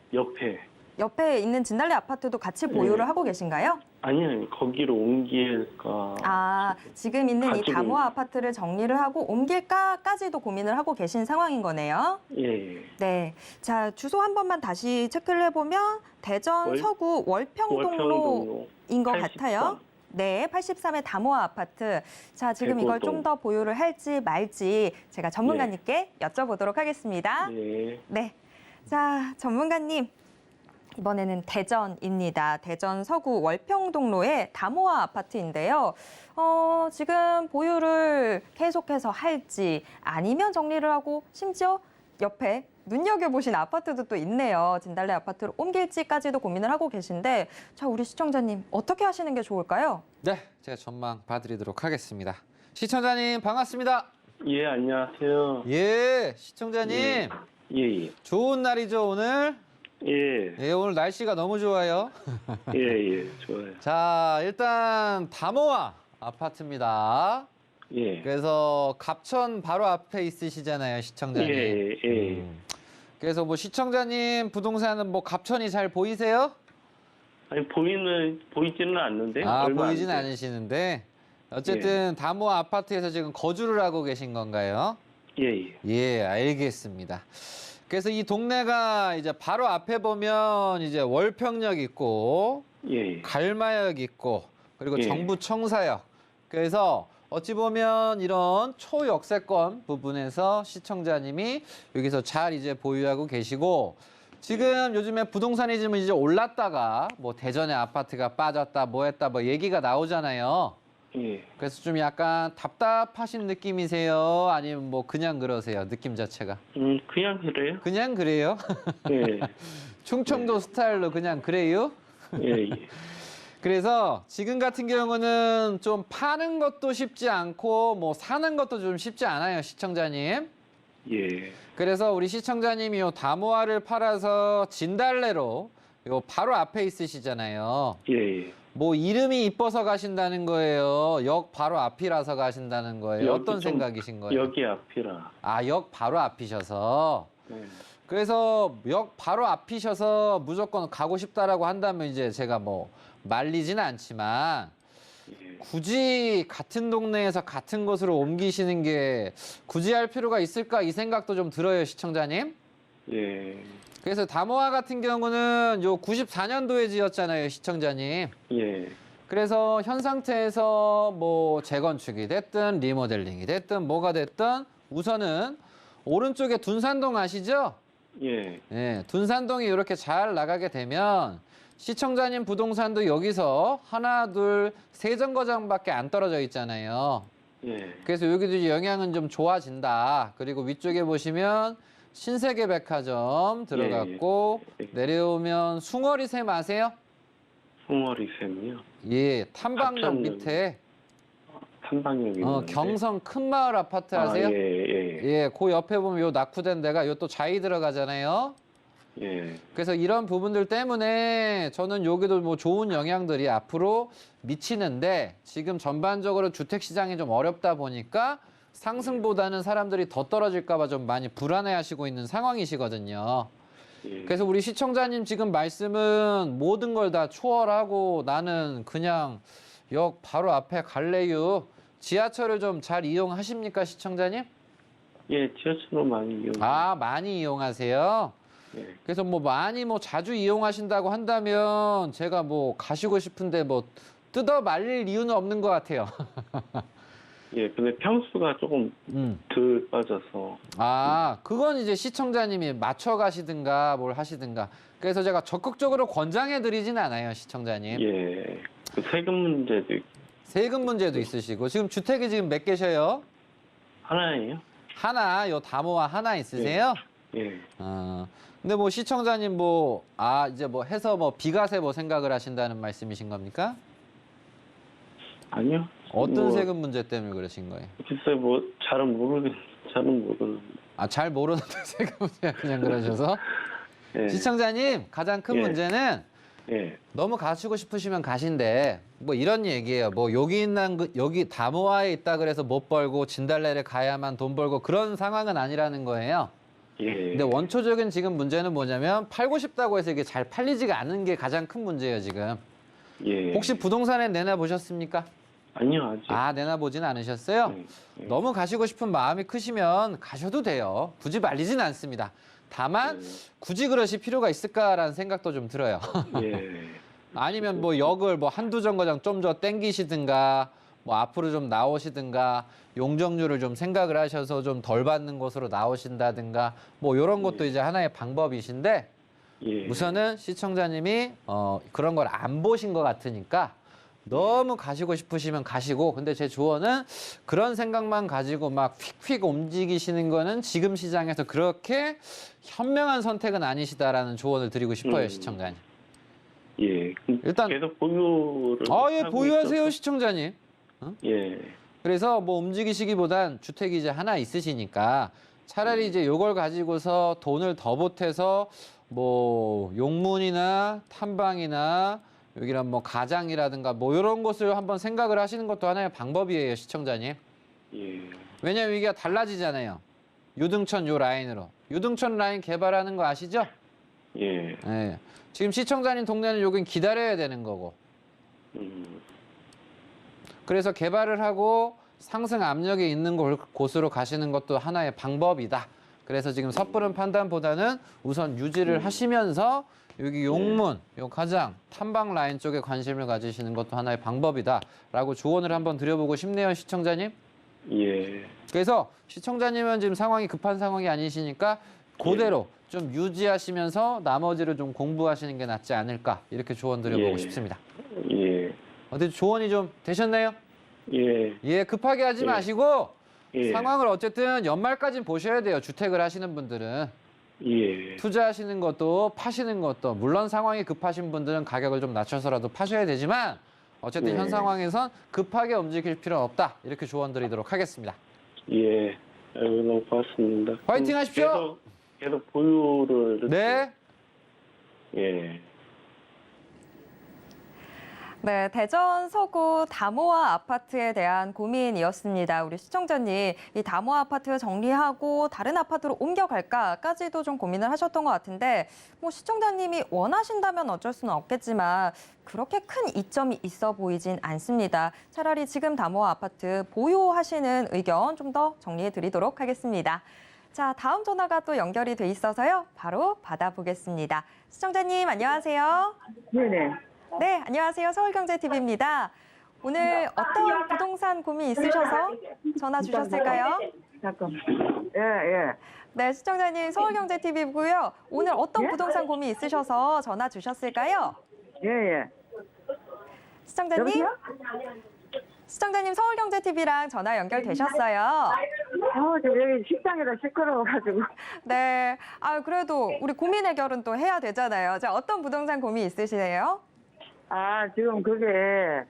Speaker 2: 옆에 있는 진달래 아파트도 같이 보유를 하고 계신가요?
Speaker 5: 아니요, 거기로 옮길까.
Speaker 2: 지금 있는 이
Speaker 5: 가지고
Speaker 2: 다모 아파트를 정리를 하고 옮길까까지도 고민을 하고 계신 상황인 거네요.
Speaker 5: 예.
Speaker 2: 네. 자, 주소 한 번만 다시 체크를 해보면 대전 서구 월평동로인 것
Speaker 5: 83.
Speaker 2: 같아요. 네, 83의 다모아 아파트. 자, 지금 이걸
Speaker 5: 대고동.
Speaker 2: 좀 더 보유를 할지 말지 제가 전문가님께 여쭤보도록 하겠습니다.
Speaker 5: 예.
Speaker 2: 네. 자, 전문가님. 이번에는 대전입니다. 대전 서구 월평동로의 다모아 아파트인데요. 지금 보유를 계속해서 할지 아니면 정리를 하고 심지어 옆에 눈여겨보신 아파트도 또 있네요. 진달래 아파트로 옮길지까지도 고민을 하고 계신데 자, 우리 시청자님 어떻게 하시는 게 좋을까요?
Speaker 3: 네, 제가 전망 봐드리도록 하겠습니다. 시청자님 반갑습니다.
Speaker 5: 예, 안녕하세요.
Speaker 3: 예, 시청자님
Speaker 5: 예.
Speaker 3: 좋은 날이죠 오늘?
Speaker 5: 예.
Speaker 3: 오늘 날씨가 너무 좋아요.
Speaker 5: 예, 좋아요.
Speaker 3: 자, 일단 다모아 아파트입니다.
Speaker 5: 예.
Speaker 3: 그래서 갑천 바로 앞에 있으시잖아요, 시청자님.
Speaker 5: 예.
Speaker 3: 그래서 뭐 시청자님 부동산은 뭐 갑천이 잘 보이세요?
Speaker 5: 아니, 보이지는 않는데.
Speaker 3: 보이진 않으시는데. 어쨌든 다모아 아파트에서 지금 거주를 하고 계신 건가요?
Speaker 5: 예.
Speaker 3: 예, 알겠습니다. 그래서 이 동네가 이제 바로 앞에 보면 이제 월평역 있고
Speaker 5: 예.
Speaker 3: 갈마역 있고 그리고
Speaker 5: 예.
Speaker 3: 정부 청사역. 그래서 어찌 보면 이런 초역세권 부분에서 시청자님이 여기서 잘 이제 보유하고 계시고 지금 요즘에 부동산이 좀 이제 올랐다가 뭐 대전에 아파트가 빠졌다 뭐 했다 뭐 얘기가 나오잖아요.
Speaker 5: 예.
Speaker 3: 그래서 좀 약간 답답하신 느낌이세요? 아니면 뭐 그냥 그러세요? 느낌 자체가?
Speaker 5: 그냥 그래요?
Speaker 3: 그냥 그래요?
Speaker 5: 예.
Speaker 3: 충청도 스타일로 그냥 그래요?
Speaker 5: 예. 예.
Speaker 3: 그래서 지금 같은 경우는 좀 파는 것도 쉽지 않고 뭐 사는 것도 좀 쉽지 않아요, 시청자님.
Speaker 5: 예.
Speaker 3: 그래서 우리 시청자님이 요 다모아를 팔아서 진달래로 요 바로 앞에 있으시잖아요.
Speaker 5: 예.
Speaker 3: 뭐 이름이 이뻐서 가신다는 거예요? 역 바로 앞이라서 가신다는 거예요?
Speaker 5: 여기
Speaker 3: 어떤
Speaker 5: 좀
Speaker 3: 생각이신 거예요?
Speaker 5: 여기 앞이라.
Speaker 3: 아, 역 바로 앞이셔서.
Speaker 5: 네.
Speaker 3: 그래서 역 바로 앞이셔서 무조건 가고 싶다라고 한다면 이제 제가 뭐 말리지는 않지만
Speaker 5: 예.
Speaker 3: 굳이 같은 동네에서 같은 곳으로 옮기시는 게 굳이 할 필요가 있을까 이 생각도 좀 들어요, 시청자님.
Speaker 5: 예.
Speaker 3: 그래서 다모아 같은 경우는 요 94년도에 지었잖아요, 시청자님.
Speaker 5: 예.
Speaker 3: 그래서 현 상태에서 뭐 재건축이 됐든 리모델링이 됐든 뭐가 됐든 우선은 오른쪽에 둔산동 아시죠?
Speaker 5: 예.
Speaker 3: 예, 둔산동이 이렇게 잘 나가게 되면 시청자님 부동산도 여기서 하나, 둘, 세 정거장밖에 안 떨어져 있잖아요.
Speaker 5: 예.
Speaker 3: 그래서 여기도 이제 영향은 좀 좋아진다. 그리고 위쪽에 보시면 신세계백화점 들어갔고
Speaker 5: 예.
Speaker 3: 내려오면 숭어리샘 아세요?
Speaker 5: 송어리샘이요.
Speaker 3: 예, 탐방역
Speaker 5: 합천역.
Speaker 3: 밑에
Speaker 5: 탐방역이 있는데.
Speaker 3: 경성 큰마을 아파트 아세요?
Speaker 5: 아, 예. 예.
Speaker 3: 예, 그 옆에 보면 요 낙후된 데가 요 또 좌이 들어가잖아요.
Speaker 5: 예.
Speaker 3: 그래서 이런 부분들 때문에 저는 여기도 뭐 좋은 영향들이 앞으로 미치는데 지금 전반적으로 주택시장이 좀 어렵다 보니까 상승보다는 사람들이 더 떨어질까 봐 좀 많이 불안해하시고 있는 상황이시거든요.
Speaker 5: 예.
Speaker 3: 그래서 우리 시청자님 지금 말씀은 모든 걸 다 초월하고 나는 그냥 역 바로 앞에 갈래요. 지하철을 좀 잘 이용하십니까, 시청자님?
Speaker 5: 예, 지하철로 많이 이용.
Speaker 3: 아, 많이 이용하세요?
Speaker 5: 예.
Speaker 3: 그래서 뭐 많이 뭐 자주 이용하신다고 한다면 제가 뭐 가시고 싶은데 뭐 뜯어 말릴 이유는 없는 것 같아요.
Speaker 5: 예, 근데 평수가 조금 덜 빠져서.
Speaker 3: 아, 그건 이제 시청자님이 맞춰 가시든가 뭘 하시든가. 그래서 제가 적극적으로 권장해 드리진 않아요, 시청자님.
Speaker 5: 예. 그 세금 문제도 있고.
Speaker 3: 세금 문제도 있으시고. 지금 주택이 지금 몇 개셔요?
Speaker 5: 하나예요?
Speaker 3: 하나, 요 다모아 하나 있으세요?
Speaker 5: 예.
Speaker 3: 근데 뭐 시청자님 뭐, 이제 뭐 해서 뭐 비과세 뭐 생각을 하신다는 말씀이신 겁니까?
Speaker 5: 아니요.
Speaker 3: 어떤
Speaker 5: 뭐,
Speaker 3: 세금 문제 때문에 그러신 거예요?
Speaker 5: 글쎄 뭐 잘은 모르는.
Speaker 3: 잘 모르는데 세금 문제 그냥 그러셔서?
Speaker 5: 예.
Speaker 3: 시청자님, 가장 큰
Speaker 5: 예.
Speaker 3: 문제는
Speaker 5: 예.
Speaker 3: 너무 가시고 싶으시면 가신데 뭐 이런 얘기예요. 뭐 여기 다모아에 있다 그래서 못 벌고 진달래를 가야만 돈 벌고 그런 상황은 아니라는 거예요.
Speaker 5: 예.
Speaker 3: 근데 원초적인 지금 문제는 뭐냐면 팔고 싶다고 해서 이게 잘 팔리지가 않은 게 가장 큰 문제예요, 지금.
Speaker 5: 예.
Speaker 3: 혹시 부동산에 내놔보셨습니까?
Speaker 5: 아니요, 아직.
Speaker 3: 내놔보진 않으셨어요?
Speaker 5: 예.
Speaker 3: 너무 가시고 싶은 마음이 크시면 가셔도 돼요. 굳이 말리진 않습니다. 다만 굳이 그러실 필요가 있을까라는 생각도 좀 들어요.
Speaker 5: 예.
Speaker 3: 아니면 뭐 역을 뭐 한두 정거장 좀 더 땡기시든가 뭐 앞으로 좀 나오시든가 용적률을 좀 생각을 하셔서 좀 덜 받는 곳으로 나오신다든가 뭐 이런 것도 이제 하나의 방법이신데
Speaker 5: 예.
Speaker 3: 우선은 시청자님이 그런 걸 안 보신 것 같으니까 너무 가시고 싶으시면 가시고 근데 제 조언은 그런 생각만 가지고 막 휙휙 움직이시는 거는 지금 시장에서 그렇게 현명한 선택은 아니시다라는 조언을 드리고 싶어요, 시청자님.
Speaker 5: 예.
Speaker 3: 일단
Speaker 5: 계속 보유를.
Speaker 3: 예,
Speaker 5: 하고
Speaker 3: 보유하세요,
Speaker 5: 있어서.
Speaker 3: 시청자님.
Speaker 5: 예.
Speaker 3: 그래서 뭐 움직이시기보단 주택이 이제 하나 있으시니까 차라리 이제 요걸 가지고서 돈을 더 보태서 뭐 용문이나 탐방이나 여기랑 뭐 가장이라든가 뭐 이런 곳을 한번 생각을 하시는 것도 하나의 방법이에요, 시청자님.
Speaker 5: 예.
Speaker 3: 왜냐면 이게 달라지잖아요. 유등천 요 라인으로. 유등천 라인 개발하는 거 아시죠?
Speaker 5: 예.
Speaker 3: 예. 지금 시청자님 동네는 여긴 기다려야 되는 거고. 그래서 개발을 하고 상승 압력이 있는 곳으로 가시는 것도 하나의 방법이다. 그래서 지금 섣부른 판단보다는 우선 유지를 하시면서 여기 용문, 요 가장 탐방 라인 쪽에 관심을 가지시는 것도 하나의 방법이다라고 조언을 한번 드려보고 싶네요, 시청자님.
Speaker 5: 예.
Speaker 3: 그래서 시청자님은 지금 상황이 급한 상황이 아니시니까 그대로 좀 유지하시면서 나머지를 좀 공부하시는 게 낫지 않을까 이렇게 조언 드려보고 싶습니다.
Speaker 5: 예.
Speaker 3: 어때 조언이 좀 되셨나요?
Speaker 5: 예.
Speaker 3: 예, 급하게 하지 마시고
Speaker 5: 예.
Speaker 3: 상황을 어쨌든 연말까지 보셔야 돼요. 주택을 하시는 분들은.
Speaker 5: 예.
Speaker 3: 투자하시는 것도 파시는 것도 물론 상황이 급하신 분들은 가격을 좀 낮춰서라도 파셔야 되지만 어쨌든 현 상황에선 급하게 움직일 필요는 없다. 이렇게 조언 드리도록 하겠습니다.
Speaker 5: 예. 아이고, 너무 고맙습니다.
Speaker 3: 화이팅 하십시오.
Speaker 5: 계속 보유를. 이렇게.
Speaker 3: 네.
Speaker 5: 예.
Speaker 2: 네, 대전 서구 다모아 아파트에 대한 고민이었습니다. 우리 시청자님, 이 다모아 아파트 정리하고 다른 아파트로 옮겨갈까까지도 좀 고민을 하셨던 것 같은데, 뭐 시청자님이 원하신다면 어쩔 수는 없겠지만 그렇게 큰 이점이 있어 보이진 않습니다. 차라리 지금 다모아 아파트 보유하시는 의견 좀 더 정리해 드리도록 하겠습니다. 자, 다음 전화가 또 연결이 돼 있어서요. 바로 받아보겠습니다. 시청자님, 안녕하세요.
Speaker 6: 네네.
Speaker 2: 네, 안녕하세요. 서울경제TV입니다. 오늘 어떤 부동산 고민 있으셔서 전화 주셨을까요?
Speaker 6: 잠깐. 예, 예.
Speaker 2: 네, 시청자님 서울경제TV고요. 오늘 어떤 부동산 고민 있으셔서 전화 주셨을까요?
Speaker 6: 예, 예.
Speaker 2: 시청자님?
Speaker 6: 여보세요?
Speaker 2: 시청자님 서울경제TV랑 전화 연결되셨어요.
Speaker 6: 저 여기 식당이라 시끄러워가지고.
Speaker 2: 네, 아 그래도 우리 고민 해결은 또 해야 되잖아요. 자, 어떤 부동산 고민 있으시세요?
Speaker 6: 지금 그게,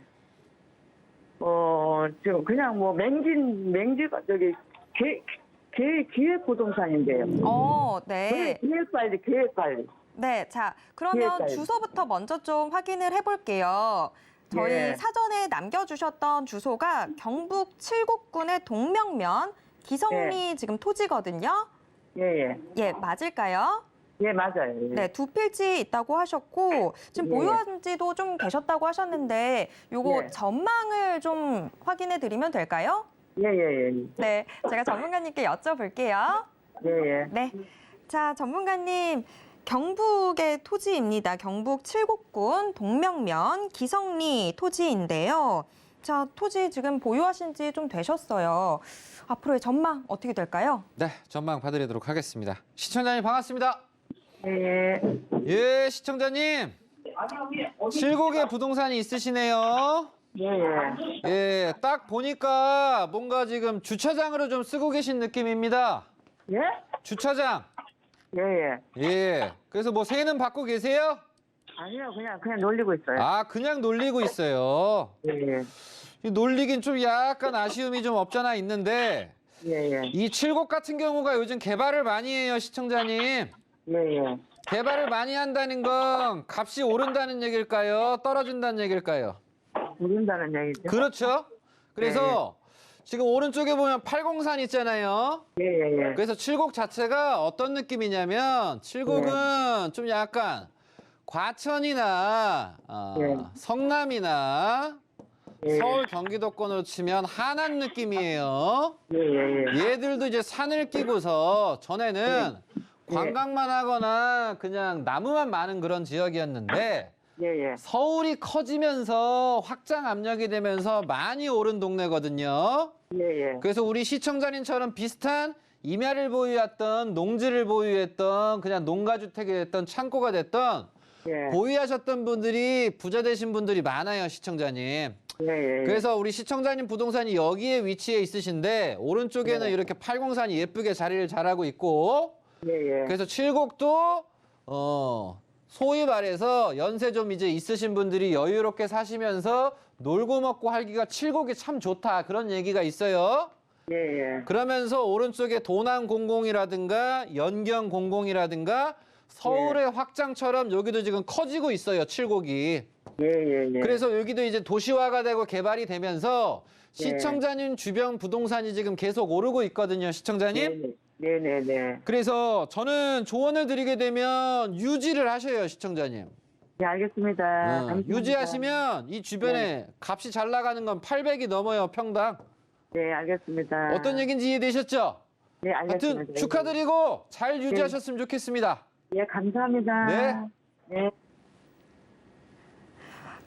Speaker 6: 지금 그냥 뭐 맹지가 저기, 기획부동산인데요.
Speaker 2: 네.
Speaker 6: 기획관리.
Speaker 2: 네, 자, 그러면
Speaker 6: 기획관리.
Speaker 2: 주소부터 먼저 좀 확인을 해볼게요. 저희
Speaker 6: 예.
Speaker 2: 사전에 남겨주셨던 주소가 경북 칠곡군의 동명면 기성리 지금 토지거든요.
Speaker 6: 예, 예.
Speaker 2: 예, 맞을까요?
Speaker 6: 예, 맞아요. 예.
Speaker 2: 네, 두 필지 있다고 하셨고 지금
Speaker 6: 예.
Speaker 2: 보유한 지도 좀 되셨다고 하셨는데 요거
Speaker 6: 예.
Speaker 2: 전망을 좀 확인해 드리면 될까요?
Speaker 6: 예, 예, 예.
Speaker 2: 네, 제가 전문가님께 여쭤볼게요.
Speaker 6: 예, 예.
Speaker 2: 네. 자, 전문가님. 경북의 토지입니다. 경북 칠곡군 동명면 기성리 토지인데요. 자, 토지 지금 보유하신 지 좀 되셨어요. 앞으로의 전망 어떻게 될까요?
Speaker 3: 네, 전망 봐드리도록 하겠습니다. 시청자님 반갑습니다.
Speaker 6: 예.
Speaker 3: 예, 시청자님. 칠곡에 부동산이 있으시네요.
Speaker 6: 예, 예.
Speaker 3: 예, 딱 보니까 뭔가 지금 주차장으로 좀 쓰고 계신 느낌입니다.
Speaker 6: 예?
Speaker 3: 주차장.
Speaker 6: 예, 예.
Speaker 3: 예. 그래서 뭐 세는 받고 계세요?
Speaker 6: 아니요, 그냥 놀리고 있어요.
Speaker 3: 아, 그냥 놀리고 있어요.
Speaker 6: 예, 예.
Speaker 3: 이 놀리긴 좀 약간 아쉬움이 좀 없잖아 있는데
Speaker 6: 예, 예.
Speaker 3: 이 칠곡 같은 경우가 요즘 개발을 많이 해요, 시청자님.
Speaker 6: 예, 예.
Speaker 3: 개발을 많이 한다는 건 값이 오른다는 얘기일까요? 떨어진다는 얘기일까요?
Speaker 6: 모른다는 얘기죠.
Speaker 3: 그렇죠. 그래서 지금 오른쪽에 보면 팔공산 있잖아요.
Speaker 6: 예, 예, 예.
Speaker 3: 그래서 칠곡 자체가 어떤 느낌이냐면 칠곡은 좀 약간 과천이나 성남이나 서울 경기도권으로 치면 하남 느낌이에요.
Speaker 6: 예, 예, 예.
Speaker 3: 얘들도 이제 산을 끼고서 전에는 관광만 하거나 그냥 나무만 많은 그런 지역이었는데
Speaker 6: 예, 예.
Speaker 3: 서울이 커지면서 확장 압력이 되면서 많이 오른 동네거든요.
Speaker 6: 예, 예.
Speaker 3: 그래서 우리 시청자님처럼 비슷한 임야를 보유했던 농지를 보유했던 그냥 농가주택이 됐던 창고가 됐던
Speaker 6: 예.
Speaker 3: 보유하셨던 분들이 부자 되신 분들이 많아요, 시청자님.
Speaker 6: 예, 예.
Speaker 3: 그래서 우리 시청자님 부동산이 여기에 위치해 있으신데 오른쪽에는 이렇게 팔공산이 예쁘게 자리를 잘하고 있고
Speaker 6: 예, 예.
Speaker 3: 그래서 칠곡도 소위 말해서 연세 좀 이제 있으신 분들이 여유롭게 사시면서 놀고 먹고 할기가 칠곡이 참 좋다 그런 얘기가 있어요.
Speaker 6: 예, 예.
Speaker 3: 그러면서 오른쪽에 도남 공공이라든가 연경 공공이라든가 서울의 확장처럼 여기도 지금 커지고 있어요, 칠곡이.
Speaker 6: 예, 예, 예.
Speaker 3: 그래서 여기도 이제 도시화가 되고 개발이 되면서 시청자님 주변 부동산이 지금 계속 오르고 있거든요, 시청자님.
Speaker 6: 네, 네, 네.
Speaker 3: 그래서 저는 조언을 드리게 되면 유지를 하셔요, 시청자님.
Speaker 6: 네, 알겠습니다. 감사합니다.
Speaker 3: 유지하시면 이 주변에 값이 잘 나가는 건 800이 넘어요, 평당.
Speaker 6: 네, 알겠습니다.
Speaker 3: 어떤 얘기인지 이해되셨죠?
Speaker 6: 네, 알겠습니다.
Speaker 3: 하여튼 축하드리고 잘 유지하셨으면 좋겠습니다.
Speaker 6: 예, 감사합니다.
Speaker 3: 네.
Speaker 6: 네.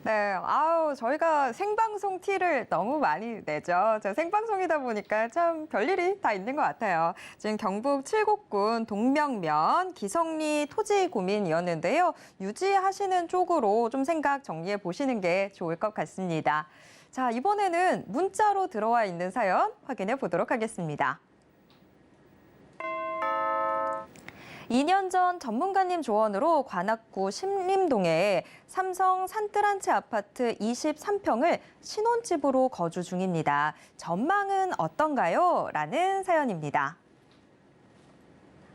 Speaker 2: 네, 아우, 저희가 생방송 티를 너무 많이 내죠. 저 생방송이다 보니까 참 별일이 다 있는 것 같아요. 지금 경북 칠곡군 동명면 기성리 토지 고민이었는데요. 유지하시는 쪽으로 좀 생각 정리해 보시는 게 좋을 것 같습니다. 자, 이번에는 문자로 들어와 있는 사연 확인해 보도록 하겠습니다. 2년 전 전문가님 조언으로 관악구 신림동에 삼성 산뜰한채 아파트 23평을 신혼집으로 거주 중입니다. 전망은 어떤가요? 라는 사연입니다.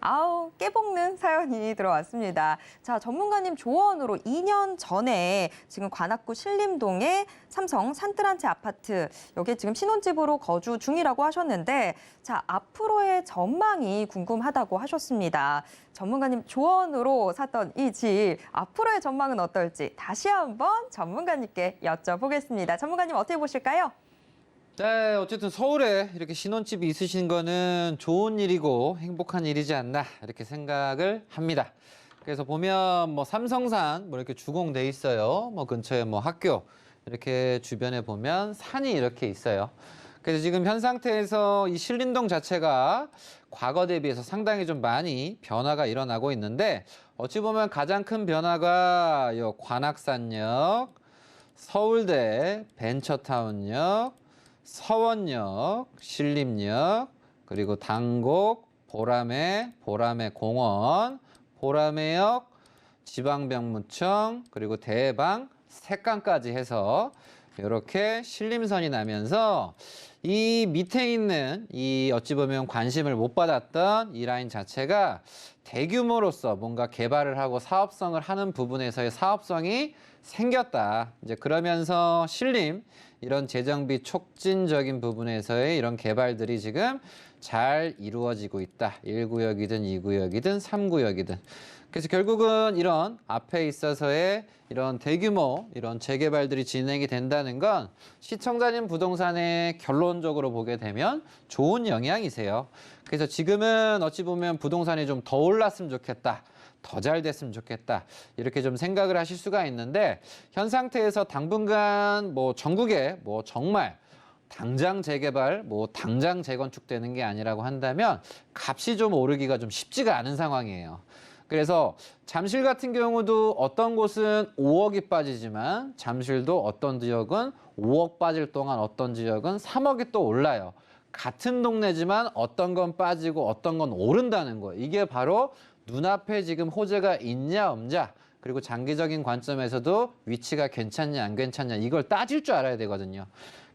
Speaker 2: 아우, 깨볶는 사연이 들어왔습니다. 자, 전문가님 조언으로 2년 전에 지금 관악구 신림동의 삼성 산뜰한채 아파트, 여기 지금 신혼집으로 거주 중이라고 하셨는데, 자, 앞으로의 전망이 궁금하다고 하셨습니다. 전문가님 조언으로 샀던 이 집, 앞으로의 전망은 어떨지 다시 한번 전문가님께 여쭤보겠습니다. 전문가님 어떻게 보실까요?
Speaker 3: 네, 어쨌든 서울에 이렇게 신혼집이 있으신 거는 좋은 일이고 행복한 일이지 않나 이렇게 생각을 합니다. 그래서 보면 뭐 삼성산 뭐 이렇게 주공돼 있어요. 뭐 근처에 뭐 학교 이렇게 주변에 보면 산이 이렇게 있어요. 그래서 지금 현 상태에서 이 신림동 자체가 과거 대비해서 상당히 좀 많이 변화가 일어나고 있는데 어찌 보면 가장 큰 변화가 요 관악산역, 서울대 벤처타운역, 서원역, 신림역, 그리고 당곡, 보라매 공원, 보라매역, 지방병무청, 그리고 대방, 색강까지 해서 이렇게 신림선이 나면서 이 밑에 있는 이 어찌 보면 관심을 못 받았던 이 라인 자체가 대규모로서 뭔가 개발을 하고 사업성을 하는 부분에서의 사업성이 생겼다. 이제 그러면서 신림 이런 재정비 촉진적인 부분에서의 이런 개발들이 지금 잘 이루어지고 있다. 1구역이든 2구역이든 3구역이든. 그래서 결국은 이런 앞에 있어서의 이런 대규모 이런 재개발들이 진행이 된다는 건 시청자님 부동산에 결론적으로 보게 되면 좋은 영향이세요. 그래서 지금은 어찌 보면 부동산이 좀 더 올랐으면 좋겠다. 더 잘 됐으면 좋겠다. 이렇게 좀 생각을 하실 수가 있는데 현 상태에서 당분간 뭐 전국에 뭐 정말 당장 재개발, 뭐 당장 재건축되는 게 아니라고 한다면 값이 좀 오르기가 좀 쉽지가 않은 상황이에요. 그래서 잠실 같은 경우도 어떤 곳은 5억이 빠지지만 잠실도 어떤 지역은 5억 빠질 동안 어떤 지역은 3억이 또 올라요. 같은 동네지만 어떤 건 빠지고 어떤 건 오른다는 거예요. 이게 바로 눈앞에 지금 호재가 있냐 없냐 그리고 장기적인 관점에서도 위치가 괜찮냐 안 괜찮냐 이걸 따질 줄 알아야 되거든요.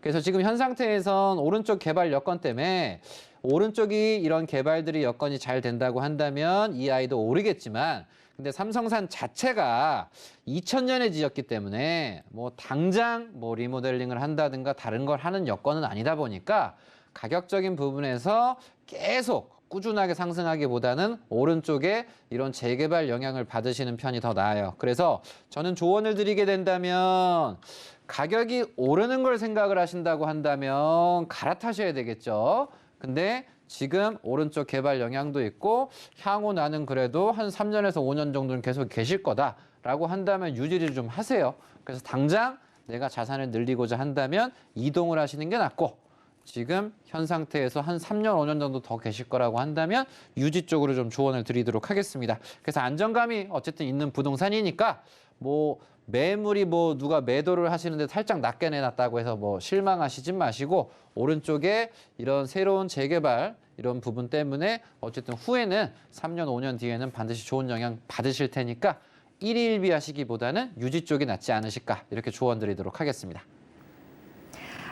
Speaker 3: 그래서 지금 현 상태에선 오른쪽 개발 여건 때문에 오른쪽이 이런 개발들이 여건이 잘 된다고 한다면 이 아이도 오르겠지만 근데 삼성산 자체가 2000년에 지었기 때문에 뭐 당장 뭐 리모델링을 한다든가 다른 걸 하는 여건은 아니다 보니까 가격적인 부분에서 계속 꾸준하게 상승하기보다는 오른쪽에 이런 재개발 영향을 받으시는 편이 더 나아요. 그래서 저는 조언을 드리게 된다면 가격이 오르는 걸 생각을 하신다고 한다면 갈아타셔야 되겠죠. 근데 지금 오른쪽 개발 영향도 있고 향후 나는 그래도 한 3년에서 5년 정도는 계속 계실 거다라고 한다면 유지를 좀 하세요. 그래서 당장 내가 자산을 늘리고자 한다면 이동을 하시는 게 낫고 지금 현 상태에서 한 3년, 5년 정도 더 계실 거라고 한다면 유지 쪽으로 좀 조언을 드리도록 하겠습니다. 그래서 안정감이 어쨌든 있는 부동산이니까 뭐 매물이 뭐 누가 매도를 하시는데 살짝 낮게 내놨다고 해서 뭐 실망하시진 마시고 오른쪽에 이런 새로운 재개발 이런 부분 때문에 어쨌든 후에는 3년, 5년 뒤에는 반드시 좋은 영향 받으실 테니까 일희일비하시기보다는 유지 쪽이 낫지 않으실까 이렇게 조언 드리도록 하겠습니다.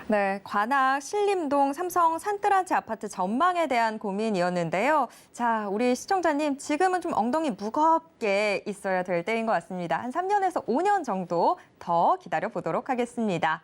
Speaker 2: 네, 관악 신림동 삼성 산뜰한채 아파트 전망에 대한 고민이었는데요. 자, 우리 시청자님 지금은 좀 엉덩이 무겁게 있어야 될 때인 것 같습니다. 한 3년에서 5년 정도 더 기다려보도록 하겠습니다.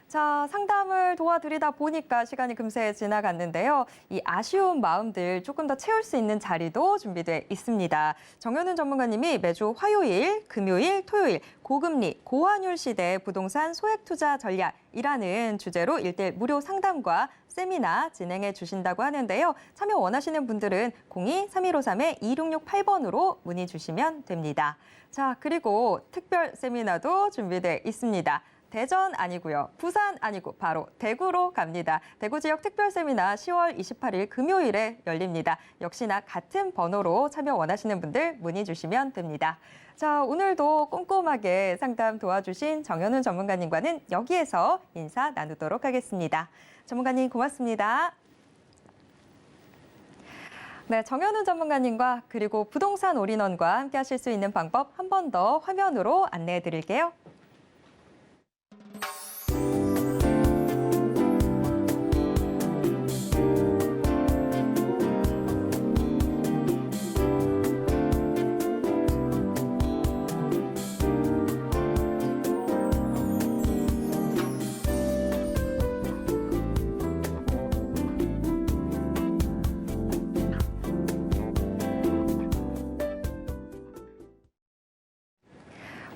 Speaker 2: 자, 상담을 도와드리다 보니까 시간이 금세 지나갔는데요. 이 아쉬운 마음들 조금 더 채울 수 있는 자리도 준비돼 있습니다. 정현훈 전문가님이 매주 화요일, 금요일, 토요일 고금리, 고환율 시대 부동산 소액 투자 전략이라는 주제로 1대1 무료 상담과 세미나 진행해 주신다고 하는데요. 참여 원하시는 분들은 02-3153-2668번으로 문의 주시면 됩니다. 자, 그리고 특별 세미나도 준비되어 있습니다. 대전 아니고요. 부산 아니고 바로 대구로 갑니다. 대구 지역 특별 세미나 10월 28일 금요일에 열립니다. 역시나 같은 번호로 참여 원하시는 분들 문의 주시면 됩니다. 자, 오늘도 꼼꼼하게 상담 도와주신 정현훈 전문가님과는 여기에서 인사 나누도록 하겠습니다. 전문가님 고맙습니다. 네, 정현훈 전문가님과 그리고 부동산 올인원과 함께 하실 수 있는 방법 한 번 더 화면으로 안내해 드릴게요.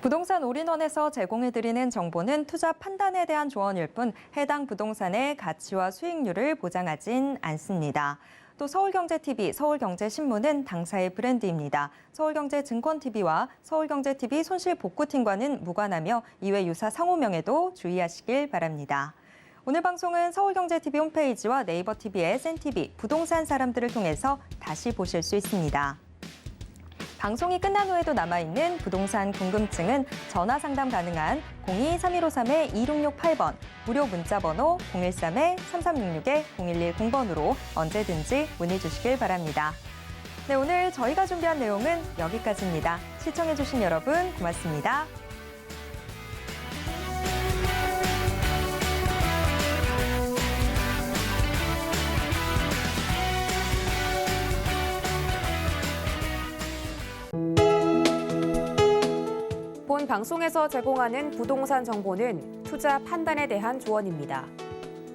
Speaker 2: 부동산 올인원에서 제공해드리는 정보는 투자 판단에 대한 조언일 뿐 해당 부동산의 가치와 수익률을 보장하진 않습니다. 또 서울경제TV, 서울경제신문은 당사의 브랜드입니다. 서울경제증권TV와 서울경제TV 손실복구팀과는 무관하며 이외 유사 상호명에도 주의하시길 바랍니다. 오늘 방송은 서울경제TV 홈페이지와 네이버TV의 SNTV, 부동산 사람들을 통해서 다시 보실 수 있습니다. 방송이 끝난 후에도 남아있는 부동산 궁금증은 전화 상담 가능한 02-3153-2668번, 무료 문자번호 013-3366-0110번으로 언제든지 문의 주시길 바랍니다. 네, 오늘 저희가 준비한 내용은 여기까지입니다. 시청해주신 여러분 고맙습니다.
Speaker 1: 본 방송에서 제공하는 부동산 정보는 투자 판단에 대한 조언입니다.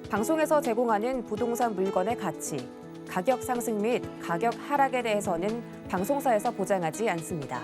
Speaker 1: 방송에서 제공하는 부동산 물건의 가치, 가격 상승 및 가격 하락에 대해서는 방송사에서 보장하지 않습니다.